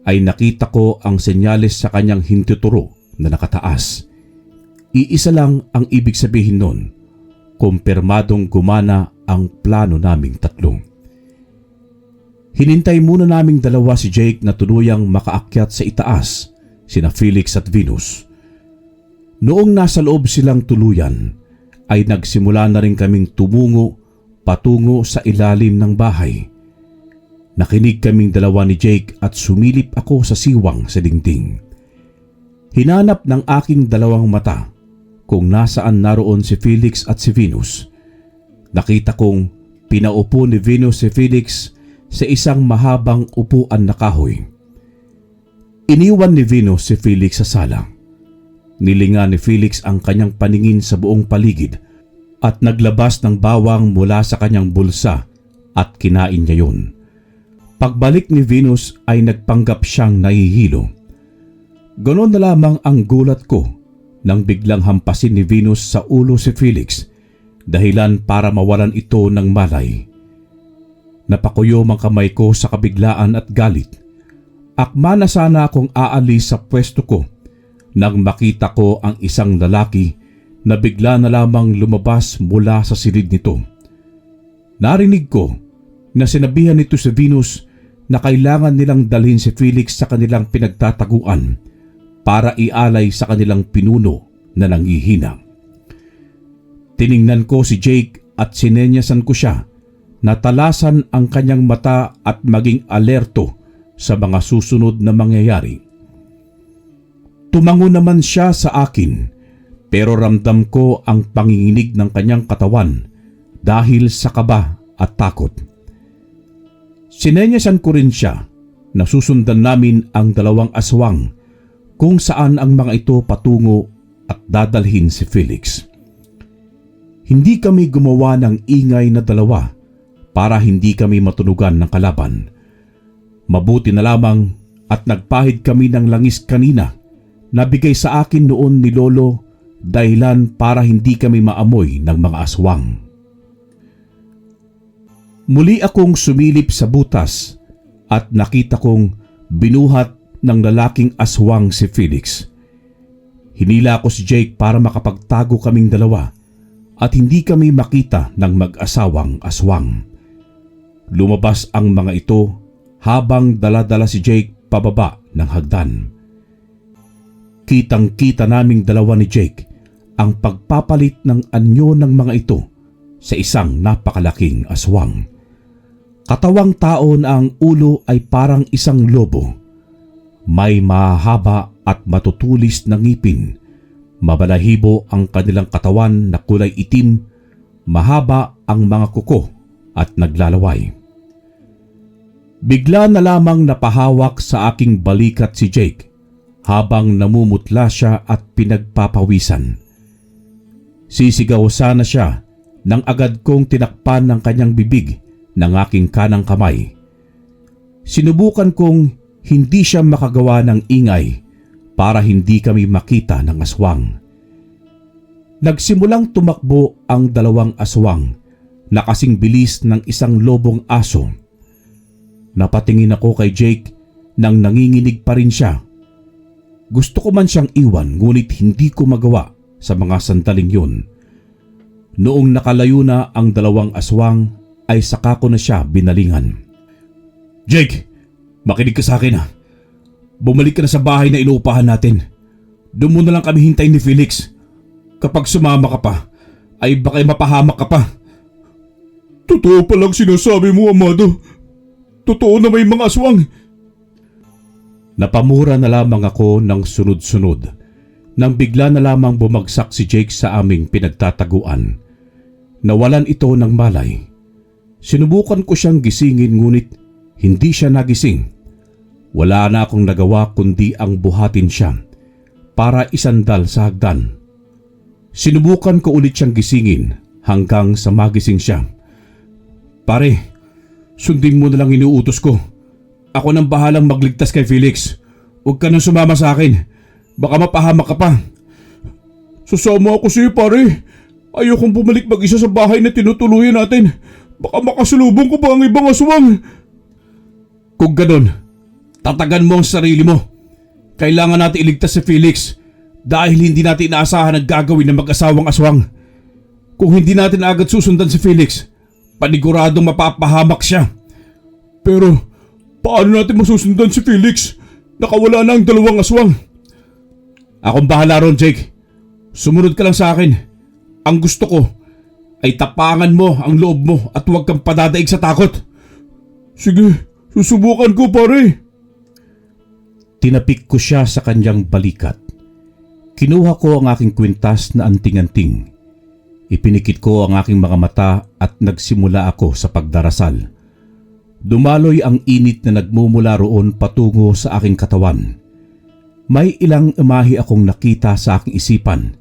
ay nakita ko ang senyales sa kanyang hintuturo na nakataas. Iisa lang ang ibig sabihin nun, kumpirmadong gumana ang plano naming tatlo. Hinintay muna naming dalawa si Jake na tuluyang makaakyat sa itaas, sina Felix at Venus. Noong nasa loob silang tuluyan, ay nagsimula na rin kaming tumungo patungo sa ilalim ng bahay. Nakinig kaming dalawa ni Jake at sumilip ako sa siwang sa dingding. Hinanap ng aking dalawang mata kung nasaan naroon si Felix at si Venus. Nakita kong pinaupo ni Venus si Felix sa isang mahabang upuan na kahoy. Iniwan ni Venus si Felix sa sala. Nilinga ni Felix ang kanyang paningin sa buong paligid at naglabas ng bawang mula sa kanyang bulsa at kinain niya yun. Pagbalik ni Venus ay nagpanggap siyang nahihilo. Ganon na lamang ang gulat ko nang biglang hampasin ni Venus sa ulo si Felix, dahilan para mawalan ito ng malay. Napakuyom ang kamay ko sa kabiglaan at galit. Akma na sana akong aalis sa pwesto ko nang makita ko ang isang lalaki na bigla na lamang lumabas mula sa silid nito. Narinig ko na sinabihan nito si Venus na kailangan nilang dalhin si Felix sa kanilang pinagtataguan para ialay sa kanilang pinuno na nanghihina. Tiningnan ko si Jake at sinenyasan ko siya na talasan ang kanyang mata at maging alerto sa mga susunod na mangyayari. Tumango naman siya sa akin pero ramdam ko ang panginginig ng kanyang katawan dahil sa kaba at takot. Sinenyasan ko rin siya na susundan namin ang dalawang aswang kung saan ang mga ito patungo at dadalhin si Felix. Hindi kami gumawa ng ingay na dalawa para hindi kami matunugan ng kalaban. Mabuti na lamang at nagpahid kami ng langis kanina na bigay sa akin noon ni Lolo dahilan para hindi kami maamoy ng mga aswang. Muli akong sumilip sa butas at nakita kong binuhat ng lalaking aswang si Felix. Hinila ko si Jake para makapagtago kaming dalawa at hindi kami makita ng mag-asawang aswang. Lumabas ang mga ito habang dala-dala si Jake pababa ng hagdan. Kitang-kita naming dalawa ni Jake ang pagpapalit ng anyo ng mga ito sa isang napakalaking aswang. Katawang tao na ang ulo ay parang isang lobo. May mahaba at matutulis na ngipin. Mabalahibo ang kanilang katawan na kulay itim, mahaba ang mga kuko at naglalaway. Bigla na lamang napahawak sa aking balikat si Jake habang namumutla siya at pinagpapawisan. Sisigaw sana siya nang agad kong tinakpan ng kanyang bibig ng aking kanang kamay. Sinubukan kong hindi siya makagawa ng ingay para hindi kami makita ng aswang. Nagsimulang tumakbo ang dalawang aswang na kasing bilis ng isang lobong aso. Napatingin ako kay Jake nang nanginginig pa rin siya. Gusto ko man siyang iwan ngunit hindi ko magawa sa mga sandaling yun. Noong nakalayo na ang dalawang aswang ay saka ko na siya binalingan. "Jake, makinig ka sa akin ha. Bumalik ka na sa bahay na inuupahan natin. Doon mo na lang kami hintayin ni Felix. Kapag sumama ka pa, ay baka mapahamak ka pa." "Totoo palang sinasabi mo, Amado. Totoo na may mga aswang." Napamura na lamang ako ng sunod-sunod nang bigla na lamang bumagsak si Jake sa aming pinagtataguan. Nawalan ito ng malay. Sinubukan ko siyang gisingin ngunit hindi siya nagising. Wala na akong nagawa kundi ang buhatin siya para isandal sa hagdan. Sinubukan ko ulit siyang gisingin hanggang sa magising siya. "Pare, sundin mo na lang inuutos ko. Ako nang bahalang magligtas kay Felix. Huwag ka nang sumama sa akin. Baka mapahamak ka pa." "Sasama ako sa'yo, pare. Ayokong bumalik mag-isa sa bahay na tinutuluyan natin. Baka makasalubong ko pa ang ibang aswang." "Kung ganon, tatagan mo ang sarili mo. Kailangan natin iligtas si Felix dahil hindi natin inaasahan ang gagawin ng mag-asawang aswang. Kung hindi natin agad susundan si Felix, paniguradong mapapahamak siya." "Pero paano natin masusundan si Felix? Nakawala na ang dalawang aswang." "Akong bahala ron, Jake. Sumunod ka lang sa akin. Ang gusto ko ay tapangan mo ang loob mo at huwag kang padadaig sa takot." "Sige, susubukan ko, pare." Tinapik ko siya sa kanyang balikat. Kinuha ko ang aking kwintas na anting-anting. Ipinikit ko ang aking mga mata at nagsimula ako sa pagdarasal. Dumaloy ang init na nagmumula roon patungo sa aking katawan. May ilang imahe akong nakita sa aking isipan.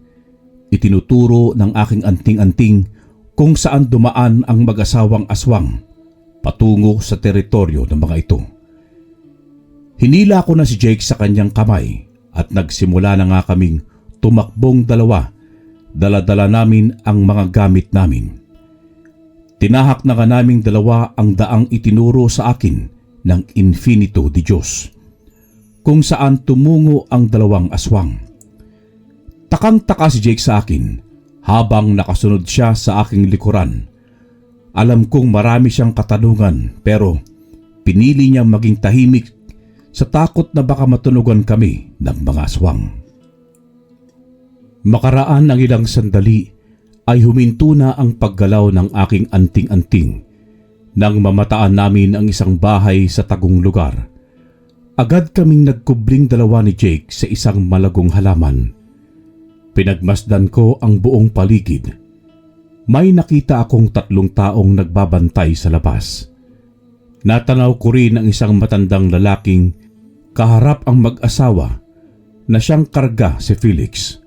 Itinuturo ng aking anting-anting kung saan dumaan ang mag-asawang aswang patungo sa teritoryo ng mga ito. Hinila ko na si Jake sa kanyang kamay at nagsimula na nga kaming tumakbong dalawa. Dala-dala namin ang mga gamit namin. Tinahak na nga naming dalawa ang daang itinuro sa akin ng Infinito di Diyos, kung saan tumungo ang dalawang aswang. Takang-taka si Jake sa akin habang nakasunod siya sa aking likuran. Alam kong marami siyang katanungan pero pinili niyang maging tahimik sa takot na baka matunugan kami ng mga aswang. Makaraan ang ilang sandali ay huminto na ang paggalaw ng aking anting-anting nang mamataan namin ang isang bahay sa tagong lugar. Agad kaming nagkubling dalawa ni Jake sa isang malagong halaman. Pinagmasdan ko ang buong paligid. May nakita akong 3 taong nagbabantay sa labas. Natanaw ko rin ang isang matandang lalaking kaharap ang mag-asawa na siyang karga si Felix.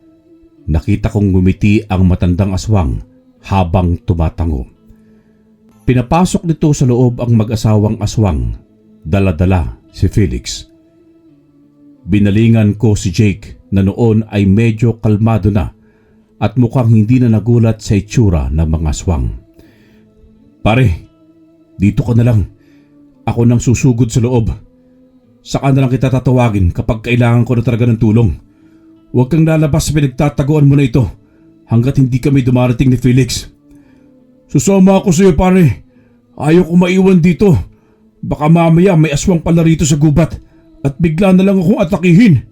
Nakita kong ngumiti ang matandang aswang habang tumatango. Pinapasok nito sa loob ang mag-asawang aswang. Dala-dala si Felix. Binalingan ko si Jake na noon ay medyo kalmado na at mukhang hindi na nagulat sa itsura ng mga aswang. "Pare, dito ka na lang. Ako nang susugod sa loob. Saka na lang kita tatawagin kapag kailangan ko na talaga ng tulong. Huwag kang lalabas sa pinagtataguan mo na ito hanggat hindi kami dumarating ni Felix." "Susama ako sa iyo, pare. Ayaw ko maiwan dito. Baka mamaya may aswang pala rito sa gubat at bigla na lang akong atakihin."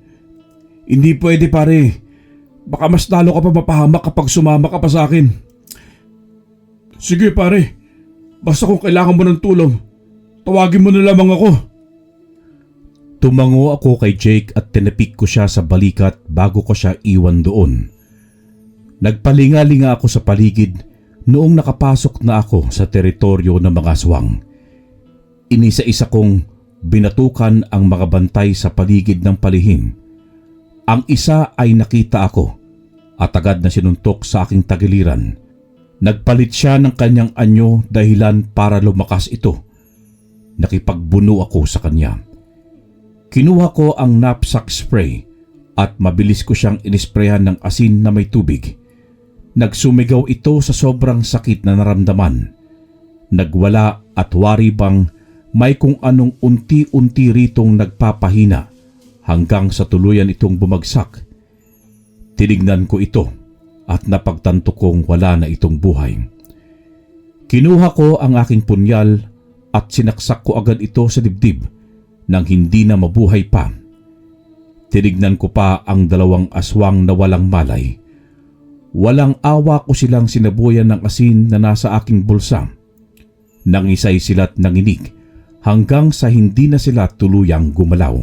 "Hindi pwede, pare. Baka mas lalo ka pa mapahamak kapag sumama ka pa sa akin." "Sige, pare. Basta kung kailangan mo ng tulong, tawagin mo na lamang ako." Tumango ako kay Jake at tinapik ko siya sa balikat bago ko siya iwan doon. Nagpalinga-linga ako sa paligid noong nakapasok na ako sa teritoryo ng mga aswang. Inisa-isa kong binatukan ang mga bantay sa paligid ng palihim. Ang isa ay nakita ako at agad na sinuntok sa aking tagiliran. Nagpalit siya ng kanyang anyo dahilan para lumakas ito. Nakipagbuno ako sa kanya. Kinuha ko ang knapsack spray at mabilis ko siyang inisprayan ng asin na may tubig. Nagsumigaw ito sa sobrang sakit na naramdaman. Nagwala at wari bang may kung anong unti-unti ritong nagpapahina hanggang sa tuluyan itong bumagsak. Tinignan ko ito at napagtanto kong wala na itong buhay. Kinuha ko ang aking punyal at sinaksak ko agad ito sa dibdib nang hindi na mabuhay pa. Tinignan ko pa ang dalawang aswang na walang malay. Walang awa ko silang sinabuyan ng asin na nasa aking bulsa. Nangisay sila't nanginig hanggang sa hindi na sila tuluyang gumalaw.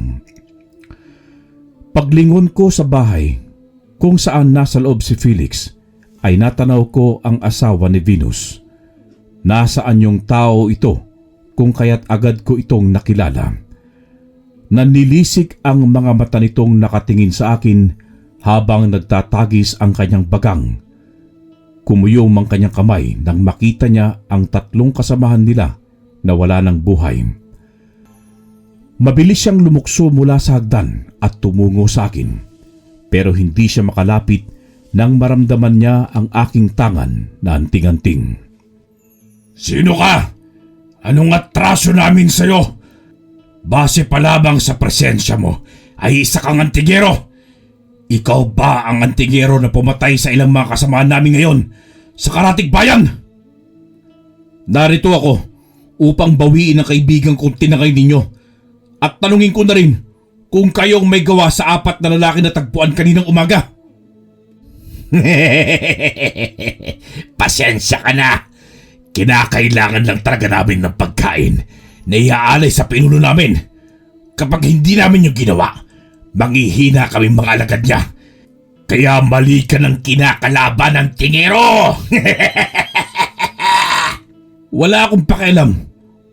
Paglingon ko sa bahay kung saan nasa loob si Felix, ay natanaw ko ang asawa ni Venus. Nasaan yung tao ito kung kaya't agad ko itong nakilala. Nanlilisik ang mga mata nitong nakatingin sa akin habang nagtatagis ang kanyang bagang. Kumuyom ang kanyang kamay nang makita niya ang tatlong kasamahan nila na wala ng buhay. Mabilis siyang lumukso mula sa hagdan at tumungo sa akin. Pero hindi siya makalapit nang maramdaman niya ang aking tangan na anting-anting. Sino ka? Anong atraso namin sa'yo? Base pa lamang sa presensya mo ay isa kang antigero. Ikaw ba ang antigero na pumatay sa ilang mga kasamaan namin ngayon sa Karatig Bayan? Narito ako upang bawiin ang kaibigan kong tinangay ninyo at tanungin ko na rin kung kayong may gawa sa 4 na lalaki na tagpuan kaninang umaga. Pasensya ka na. Kinakailangan lang talaga namin ng pagkain na iaalay sa pinuno namin. Kapag hindi namin yung ginawa, manghihina kami mga alagad niya. Kaya mali ka ng kinakalaban ng tingero. Wala akong pakialam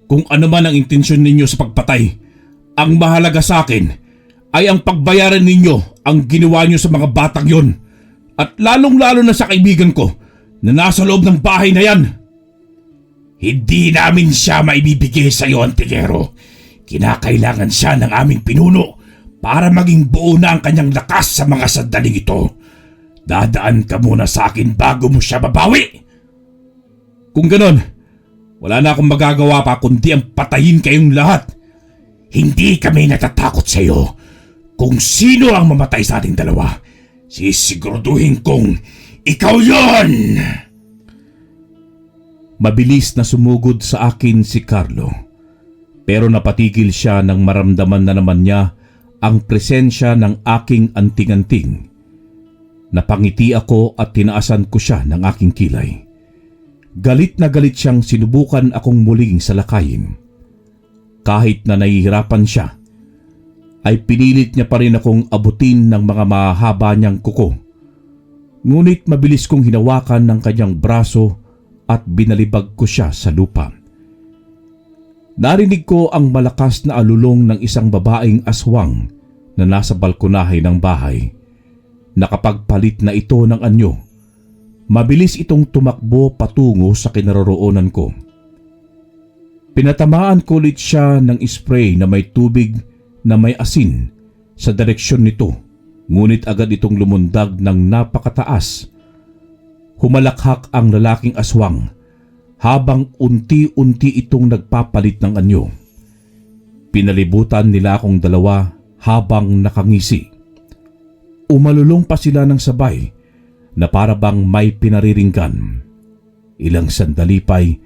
kung ano man ang intensyon ninyo sa pagpatay. Ang mahalaga sa akin ay ang pagbayaran ninyo ang ginawa nyo sa mga batang yon at lalong-lalo na sa kaibigan ko na nasa loob ng bahay na yan. Hindi namin siya maibibigay sa iyo, antigero. Kinakailangan siya ng aming pinuno para maging buo na ang kanyang lakas sa mga sandaling ito. Dadaan ka muna sa akin bago mo siya babawi. Kung ganon, wala na akong magagawa pa kundi ang patayin kayong lahat. Hindi kami natatakot sa iyo. Kung sino ang mamatay sa ating dalawa, sisiguraduhin kong ikaw yon! Mabilis na sumugod sa akin si Carlo. Pero napatigil siya nang maramdaman na naman niya ang presensya ng aking anting-anting. Napangiti ako at tinaasan ko siya ng aking kilay. Galit na galit siyang sinubukan akong muling salakayin. Kahit na nahihirapan siya, ay pinilit niya pa rin akong abutin ng mga mahaba niyang kuko. Ngunit mabilis kong hinawakan ng kanyang braso at binalibag ko siya sa lupa. Narinig ko ang malakas na alulong ng isang babaeng aswang na nasa balkonahe ng bahay. Nakapagpalit na ito ng anyo. Mabilis itong tumakbo patungo sa kinaroroonan ko. Pinatamaan ko ulit siya ng spray na may tubig na may asin sa direksyon nito, ngunit agad itong lumundag ng napakataas. Humalakhak ang lalaking aswang habang unti-unti itong nagpapalit ng anyo. Pinalibutan nila akong dalawa habang nakangisi. Umalulong pa sila ng sabay na para bang may pinariringgan. Ilang sandali pa'y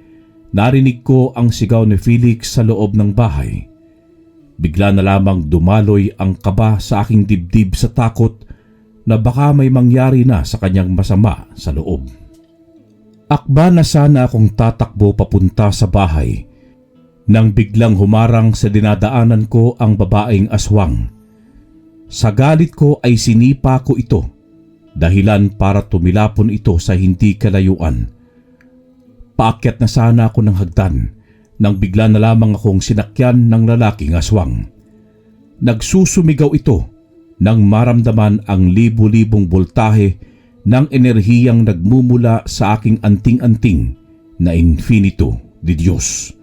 narinig ko ang sigaw ni Felix sa loob ng bahay. Bigla na lamang dumaloy ang kaba sa aking dibdib sa takot na baka may mangyari na sa kanyang masama sa loob. Akba na sana akong tatakbo papunta sa bahay nang biglang humarang sa dinadaanan ko ang babaeng aswang. Sa galit ko ay sinipa ko ito, dahilan para tumilapon ito sa hindi kalayuan. Paakyat na sana ako ng hagdan nang bigla na lamang akong sinakyan ng lalaking aswang. Nagsusumigaw ito nang maramdaman ang libu-libong boltahe ng enerhiyang nagmumula sa aking anting-anting na infinito di Diyos.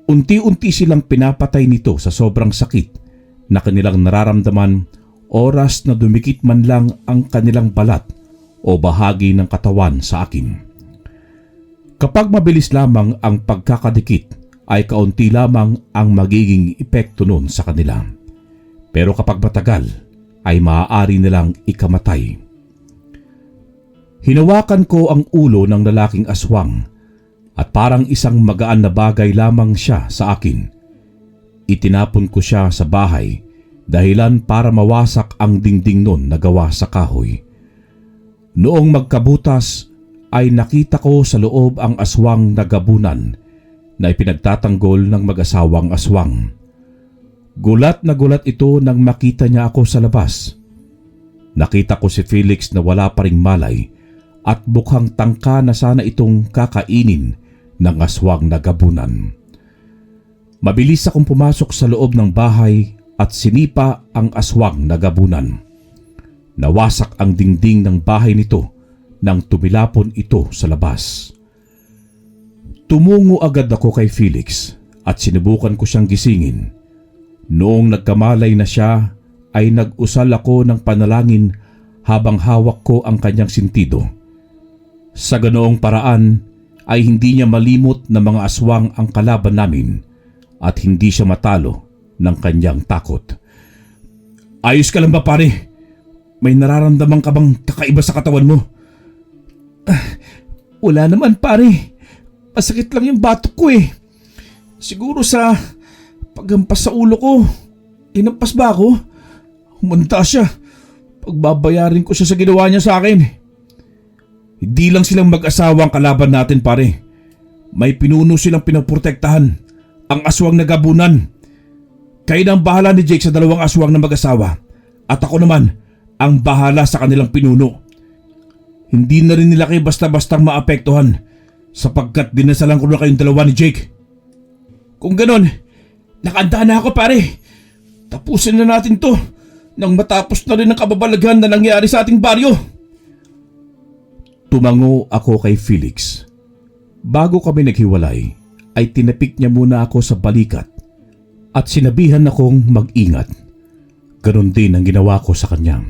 Unti-unti silang pinapatay nito sa sobrang sakit na kanilang nararamdaman oras na dumikit man lang ang kanilang balat o bahagi ng katawan sa akin. Kapag mabilis lamang ang pagkakadikit ay kaunti lamang ang magiging epekto nun sa kanila. Pero kapag matagal ay maaari nilang ikamatay. Hinawakan ko ang ulo ng lalaking aswang at parang isang magaan na bagay lamang siya sa akin. Itinapon ko siya sa bahay dahilan para mawasak ang dingding nun na gawa sa kahoy. Noong magkabutas ay nakita ko sa loob ang aswang na gabunan na ipinagtatanggol ng mag-asawang aswang. Gulat na gulat ito nang makita niya ako sa labas. Nakita ko si Felix na wala pa ring malay at mukhang tangka na sana itong kakainin ng aswang na gabunan. Mabilis akong pumasok sa loob ng bahay at sinipa ang aswang na gabunan. Nawasak ang dingding ng bahay nito nang tumilapon ito sa labas. Tumungo agad ako kay Felix at sinubukan ko siyang gisingin. Noong nagkamalay na siya ay nag-usal ako ng panalangin habang hawak ko ang kanyang sintido. Sa ganoong paraan ay hindi niya malimot na mga aswang ang kalaban namin at hindi siya matalo ng kanyang takot. Ayos ka lang ba, pare? May nararamdaman ka bang kakaiba sa katawan mo? Wala naman, pare. Masakit lang yung batok ko eh. Siguro sa paghampas sa ulo ko. Inampas ba ako? Humanta siya. Pagbabayarin ko siya sa ginawa niya sa akin. Hindi lang silang mag-asawa ang kalaban natin, pare. May pinuno silang pinaprotektahan. Ang aswang na gabunan. Kayo na ang bahala ni Jake sa dalawang aswang na mag-asawa. At ako naman ang bahala sa kanilang pinuno. Hindi na rin nila kayo basta-bastang maapektuhan sapagkat dinasalan ko na kayong dalawa ni Jake. Kung ganon, nakanda na ako, pare. Tapusin na natin to nang matapos na rin ang kababalaghan na nangyari sa ating baryo. Tumango ako kay Felix. Bago kami naghiwalay, ay tinapik niya muna ako sa balikat at sinabihan akong mag-ingat. Ganon din ang ginawa ko sa kanya.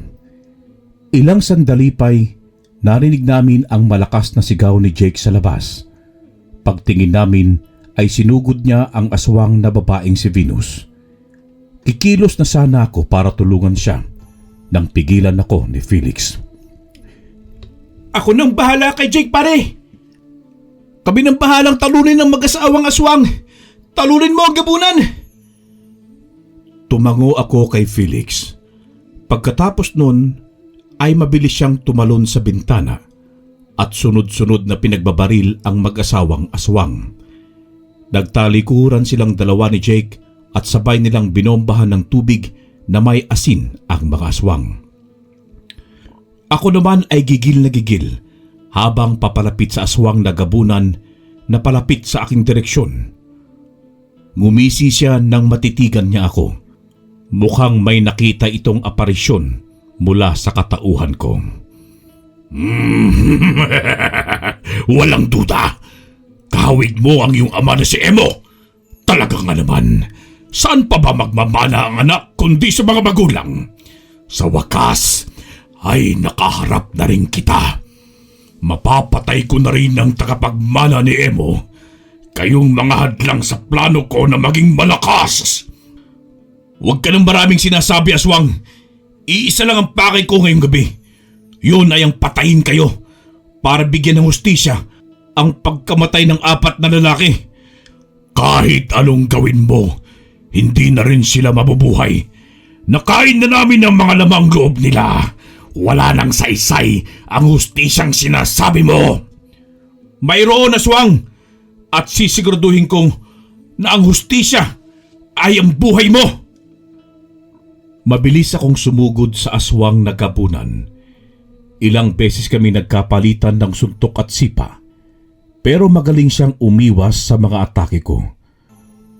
Ilang sandali pa'y narinig namin ang malakas na sigaw ni Jake sa labas. Pagtingin namin ay sinugod niya ang aswang na babaeng si Venus. Kikilos na sana ako para tulungan siya nang pigilan ako ni Felix. Ako nang bahala kay Jake, pare. Kami nang bahalang talunin ng mag-asawang aswang. Talunin mo ang gabunan. Tumango ako kay Felix. Pagkatapos nun ay mabilis siyang tumalon sa bintana at sunod-sunod na pinagbabaril ang mag-asawang aswang. Nagtalikuran silang dalawa ni Jake at sabay nilang binombahan ng tubig na may asin ang mga aswang. Ako naman ay gigil na gigil habang papalapit sa aswang na gabunan na palapit sa aking direksyon. Ngumisi siya nang matitigan niya ako. Mukhang may nakita itong aparisyon mula sa katauhan ko. Walang duda. Kahawig mo ang iyong ama na si Emo. Talaga nga naman. Saan pa ba magmamana ang anak kundi sa mga magulang? Sa wakas ay nakaharap na rin kita. Mapapatay ko na rin ang tagapagmana ni Emo. Kayong mga hadlang sa plano ko na maging malakas. Huwag ka ng maraming sinasabi, aswang. Iisa lang ang pakay ko ngayong gabi. Yun ay ang patayin kayo para bigyan ng hustisya ang pagkamatay ng 4 na lalaki. Kahit anong gawin mo, hindi na rin sila mabubuhay. Nakain na namin ang mga lamang loob nila. Wala nang saysay ang hustisyang sinasabi mo. Mayroon, aswang, at sisiguraduhin kong na ang hustisya ay ang buhay mo. Mabilis akong sumugod sa aswang na gabunan. Ilang beses kami nagkapalitan ng suntok at sipa, pero magaling siyang umiwas sa mga atake ko.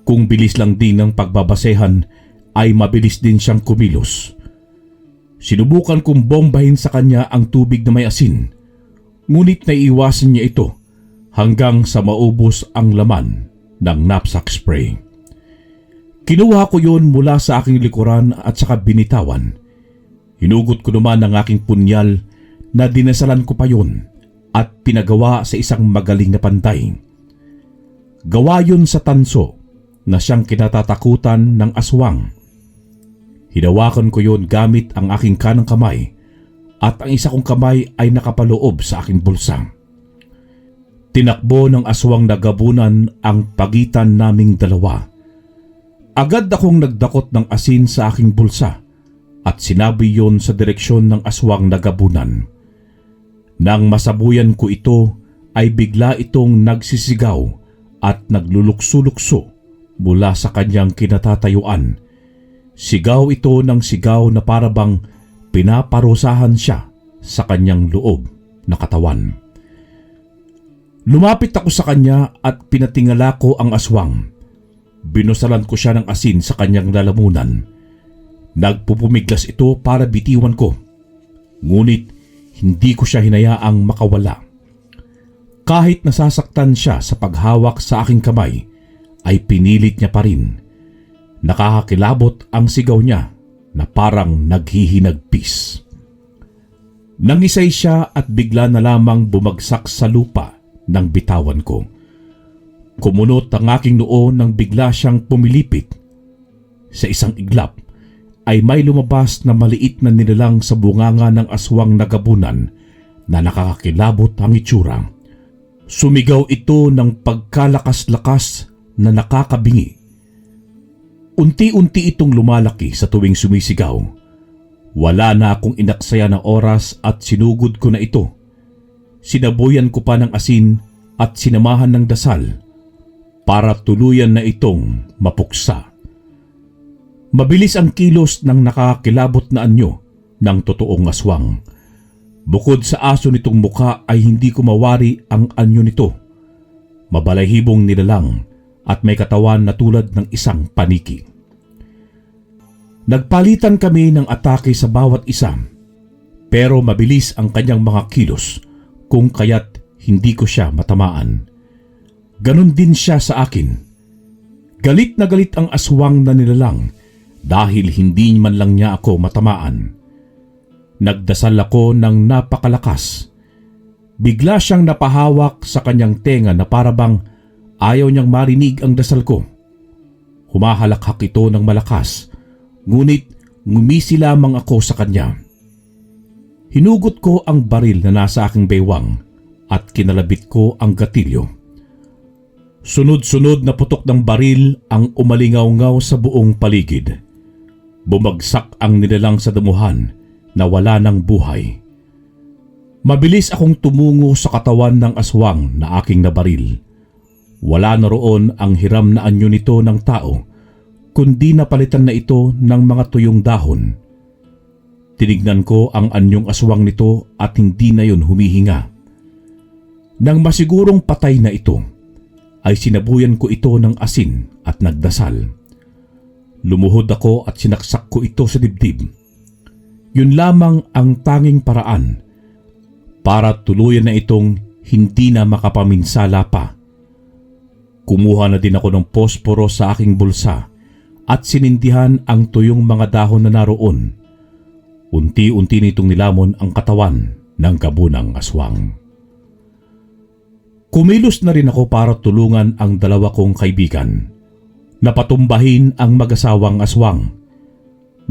Kung bilis lang din ng pagbabasehan, ay mabilis din siyang kumilos. Sinubukan kong bombahin sa kanya ang tubig na may asin, ngunit naiiwasan niya ito hanggang sa maubos ang laman ng knapsack spray. Kinuha ko yon mula sa aking likuran at saka binitawan. Hinugot ko naman ang aking punyal na dinasalan ko pa yon at pinagawa sa isang magaling na pantay. Gawa yun sa tanso na siyang kinatatakutan ng aswang. Hinawakan ko yon gamit ang aking kanang kamay at ang isa kong kamay ay nakapaloob sa aking bulsa. Tinakbo ng aswang na gabunan ang pagitan naming dalawa. Agad akong nagdakot ng asin sa aking bulsa at sinabi yon sa direksyon ng aswang na gabunan. Nang masabuyan ko ito ay bigla itong nagsisigaw at naglulukso-lukso mula sa kanyang kinatatayuan. Sigaw ito ng sigaw na parabang pinaparusahan siya sa kanyang loob na katawan. Lumapit ako sa kanya at pinatingala ko ang aswang. Binusalan ko siya ng asin sa kanyang lalamunan. Nagpupumiglas ito para bitiwan ko. Ngunit hindi ko siya hinayaang makawala. Kahit nasasaktan siya sa paghawak sa aking kamay, ay pinilit niya pa rin. Nakakakilabot ang sigaw niya na parang naghihinagpis. Nangisay siya at bigla na lamang bumagsak sa lupa nang bitawan ko. Kumunot ang aking noo nang bigla siyang pumilipit. Sa isang iglap ay may lumabas na maliit na nilalang sa bunganga ng aswang na gabunan na nakakakilabot ang itsura. Sumigaw ito ng pagkalakas-lakas na nakakabingi. Unti-unti itong lumalaki sa tuwing sumisigaw. Wala na akong inaksaya na oras at sinugod ko na ito. Sinabuyan ko pa ng asin at sinamahan ng dasal para tuluyan na itong mapuksa. Mabilis ang kilos ng nakakilabot na anyo ng totoong aswang. Bukod sa aso nitong muka ay hindi ko mawari ang anyo nito. Mabalahibong nilalang at may katawan na tulad ng isang paniki. Nagpalitan kami ng atake sa bawat isa, pero mabilis ang kanyang mga kilos kung kaya't hindi ko siya matamaan. Ganon din siya sa akin. Galit na galit ang aswang na nilalang dahil hindi man lang niya ako matamaan. Nagdasal ako ng napakalakas. Bigla siyang napahawak sa kanyang tenga na parabang ayaw niyang marinig ang dasal ko. Humahalakhak ito ng malakas, ngunit ngumisi lamang ako sa kanya. Hinugot ko ang baril na nasa aking baywang at kinalabit ko ang gatilyo. Sunod-sunod na putok ng baril ang umalingaw-ngaw sa buong paligid. Bumagsak ang nilalang sa damuhan na wala ng buhay. Mabilis akong tumungo sa katawan ng aswang na aking nabaril. Wala na roon ang hiram na anyo nito ng tao, kundi napalitan na ito ng mga tuyong dahon. Tinignan ko ang anyong aswang nito at hindi na yun humihinga. Nang masigurong patay na ito, ay sinabuyan ko ito ng asin at nagdasal. Lumuhod ako at sinaksak ko ito sa dibdib. Yun lamang ang tanging paraan para tuluyan na itong hindi na makapaminsala pa. Kumuha na din ako ng posporo sa aking bulsa at sinindihan ang tuyong mga dahon na naroon. Unti-unti nitong nilamon ang katawan ng gabunang aswang. Kumilos na rin ako para tulungan ang dalawa kong kaibigan. Napatumbahin ang mag-asawang aswang.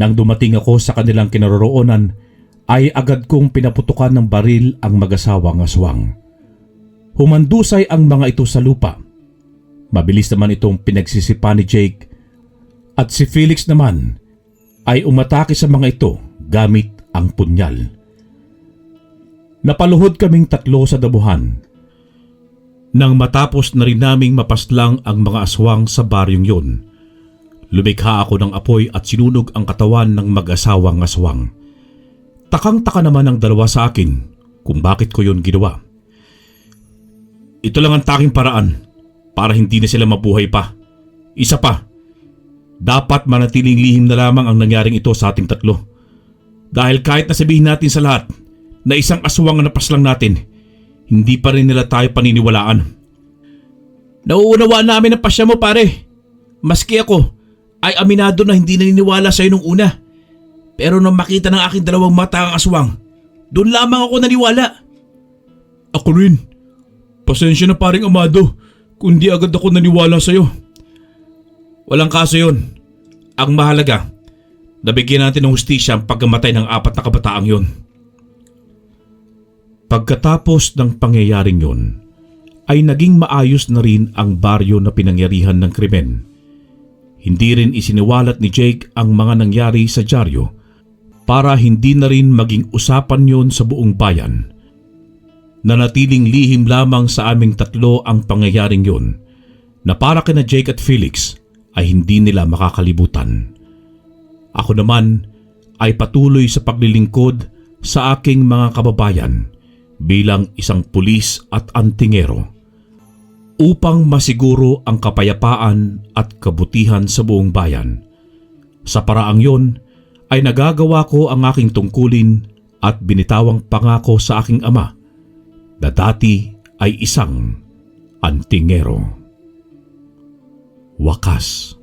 Nang dumating ako sa kanilang kinaroroonan, ay agad kong pinaputukan ng baril ang mag-asawang aswang. Humandusay ang mga ito sa lupa. Mabilis naman itong pinagsisipa ni Jake at si Felix naman ay umatake sa mga ito gamit ang punyal. Napaluhod kaming tatlo sa damuhan. Nang matapos na rin naming mapaslang ang mga aswang sa baryong yun, lumikha ako ng apoy at sinunog ang katawan ng mag-asawang aswang. Takang-taka naman ang dalawa sa akin kung bakit ko yun ginawa. Ito lang ang taking paraan para hindi na sila mabuhay pa. Isa pa, dapat manatiling lihim na lamang ang nangyaring ito sa ating tatlo. Dahil kahit nasabihin natin sa lahat na isang aswang ang napaslang natin, hindi pa rin nila tayo paniniwalaan. Nauunawaan namin ang pasya mo, pare. Maski ako ay aminado na hindi naniniwala sa'yo nung una. Pero nung makita ng aking dalawang mata ang aswang, doon lamang ako naniwala. Ako rin. Pasensya na paring Amado kung di agad ako naniwala sa'yo. Walang kaso yun. Ang mahalaga, nabigyan natin ng hustisya ang pagkamatay ng 4 na kabataang yun. Pagkatapos ng pangyayaring yun, ay naging maayos na rin ang baryo na pinangyarihan ng krimen. Hindi rin isiniwalat ni Jake ang mga nangyari sa dyaryo para hindi na rin maging usapan yon sa buong bayan. Nanatiling lihim lamang sa aming 3 ang pangyayaring yun na para kina Jake at Felix ay hindi nila makakalibutan. Ako naman ay patuloy sa paglilingkod sa aking mga kababayan bilang isang pulis at antingero upang masiguro ang kapayapaan at kabutihan sa buong bayan. Sa paraang yon ay nagagawa ko ang aking tungkulin at binitawang pangako sa aking ama na dati ay isang antingero. Wakas.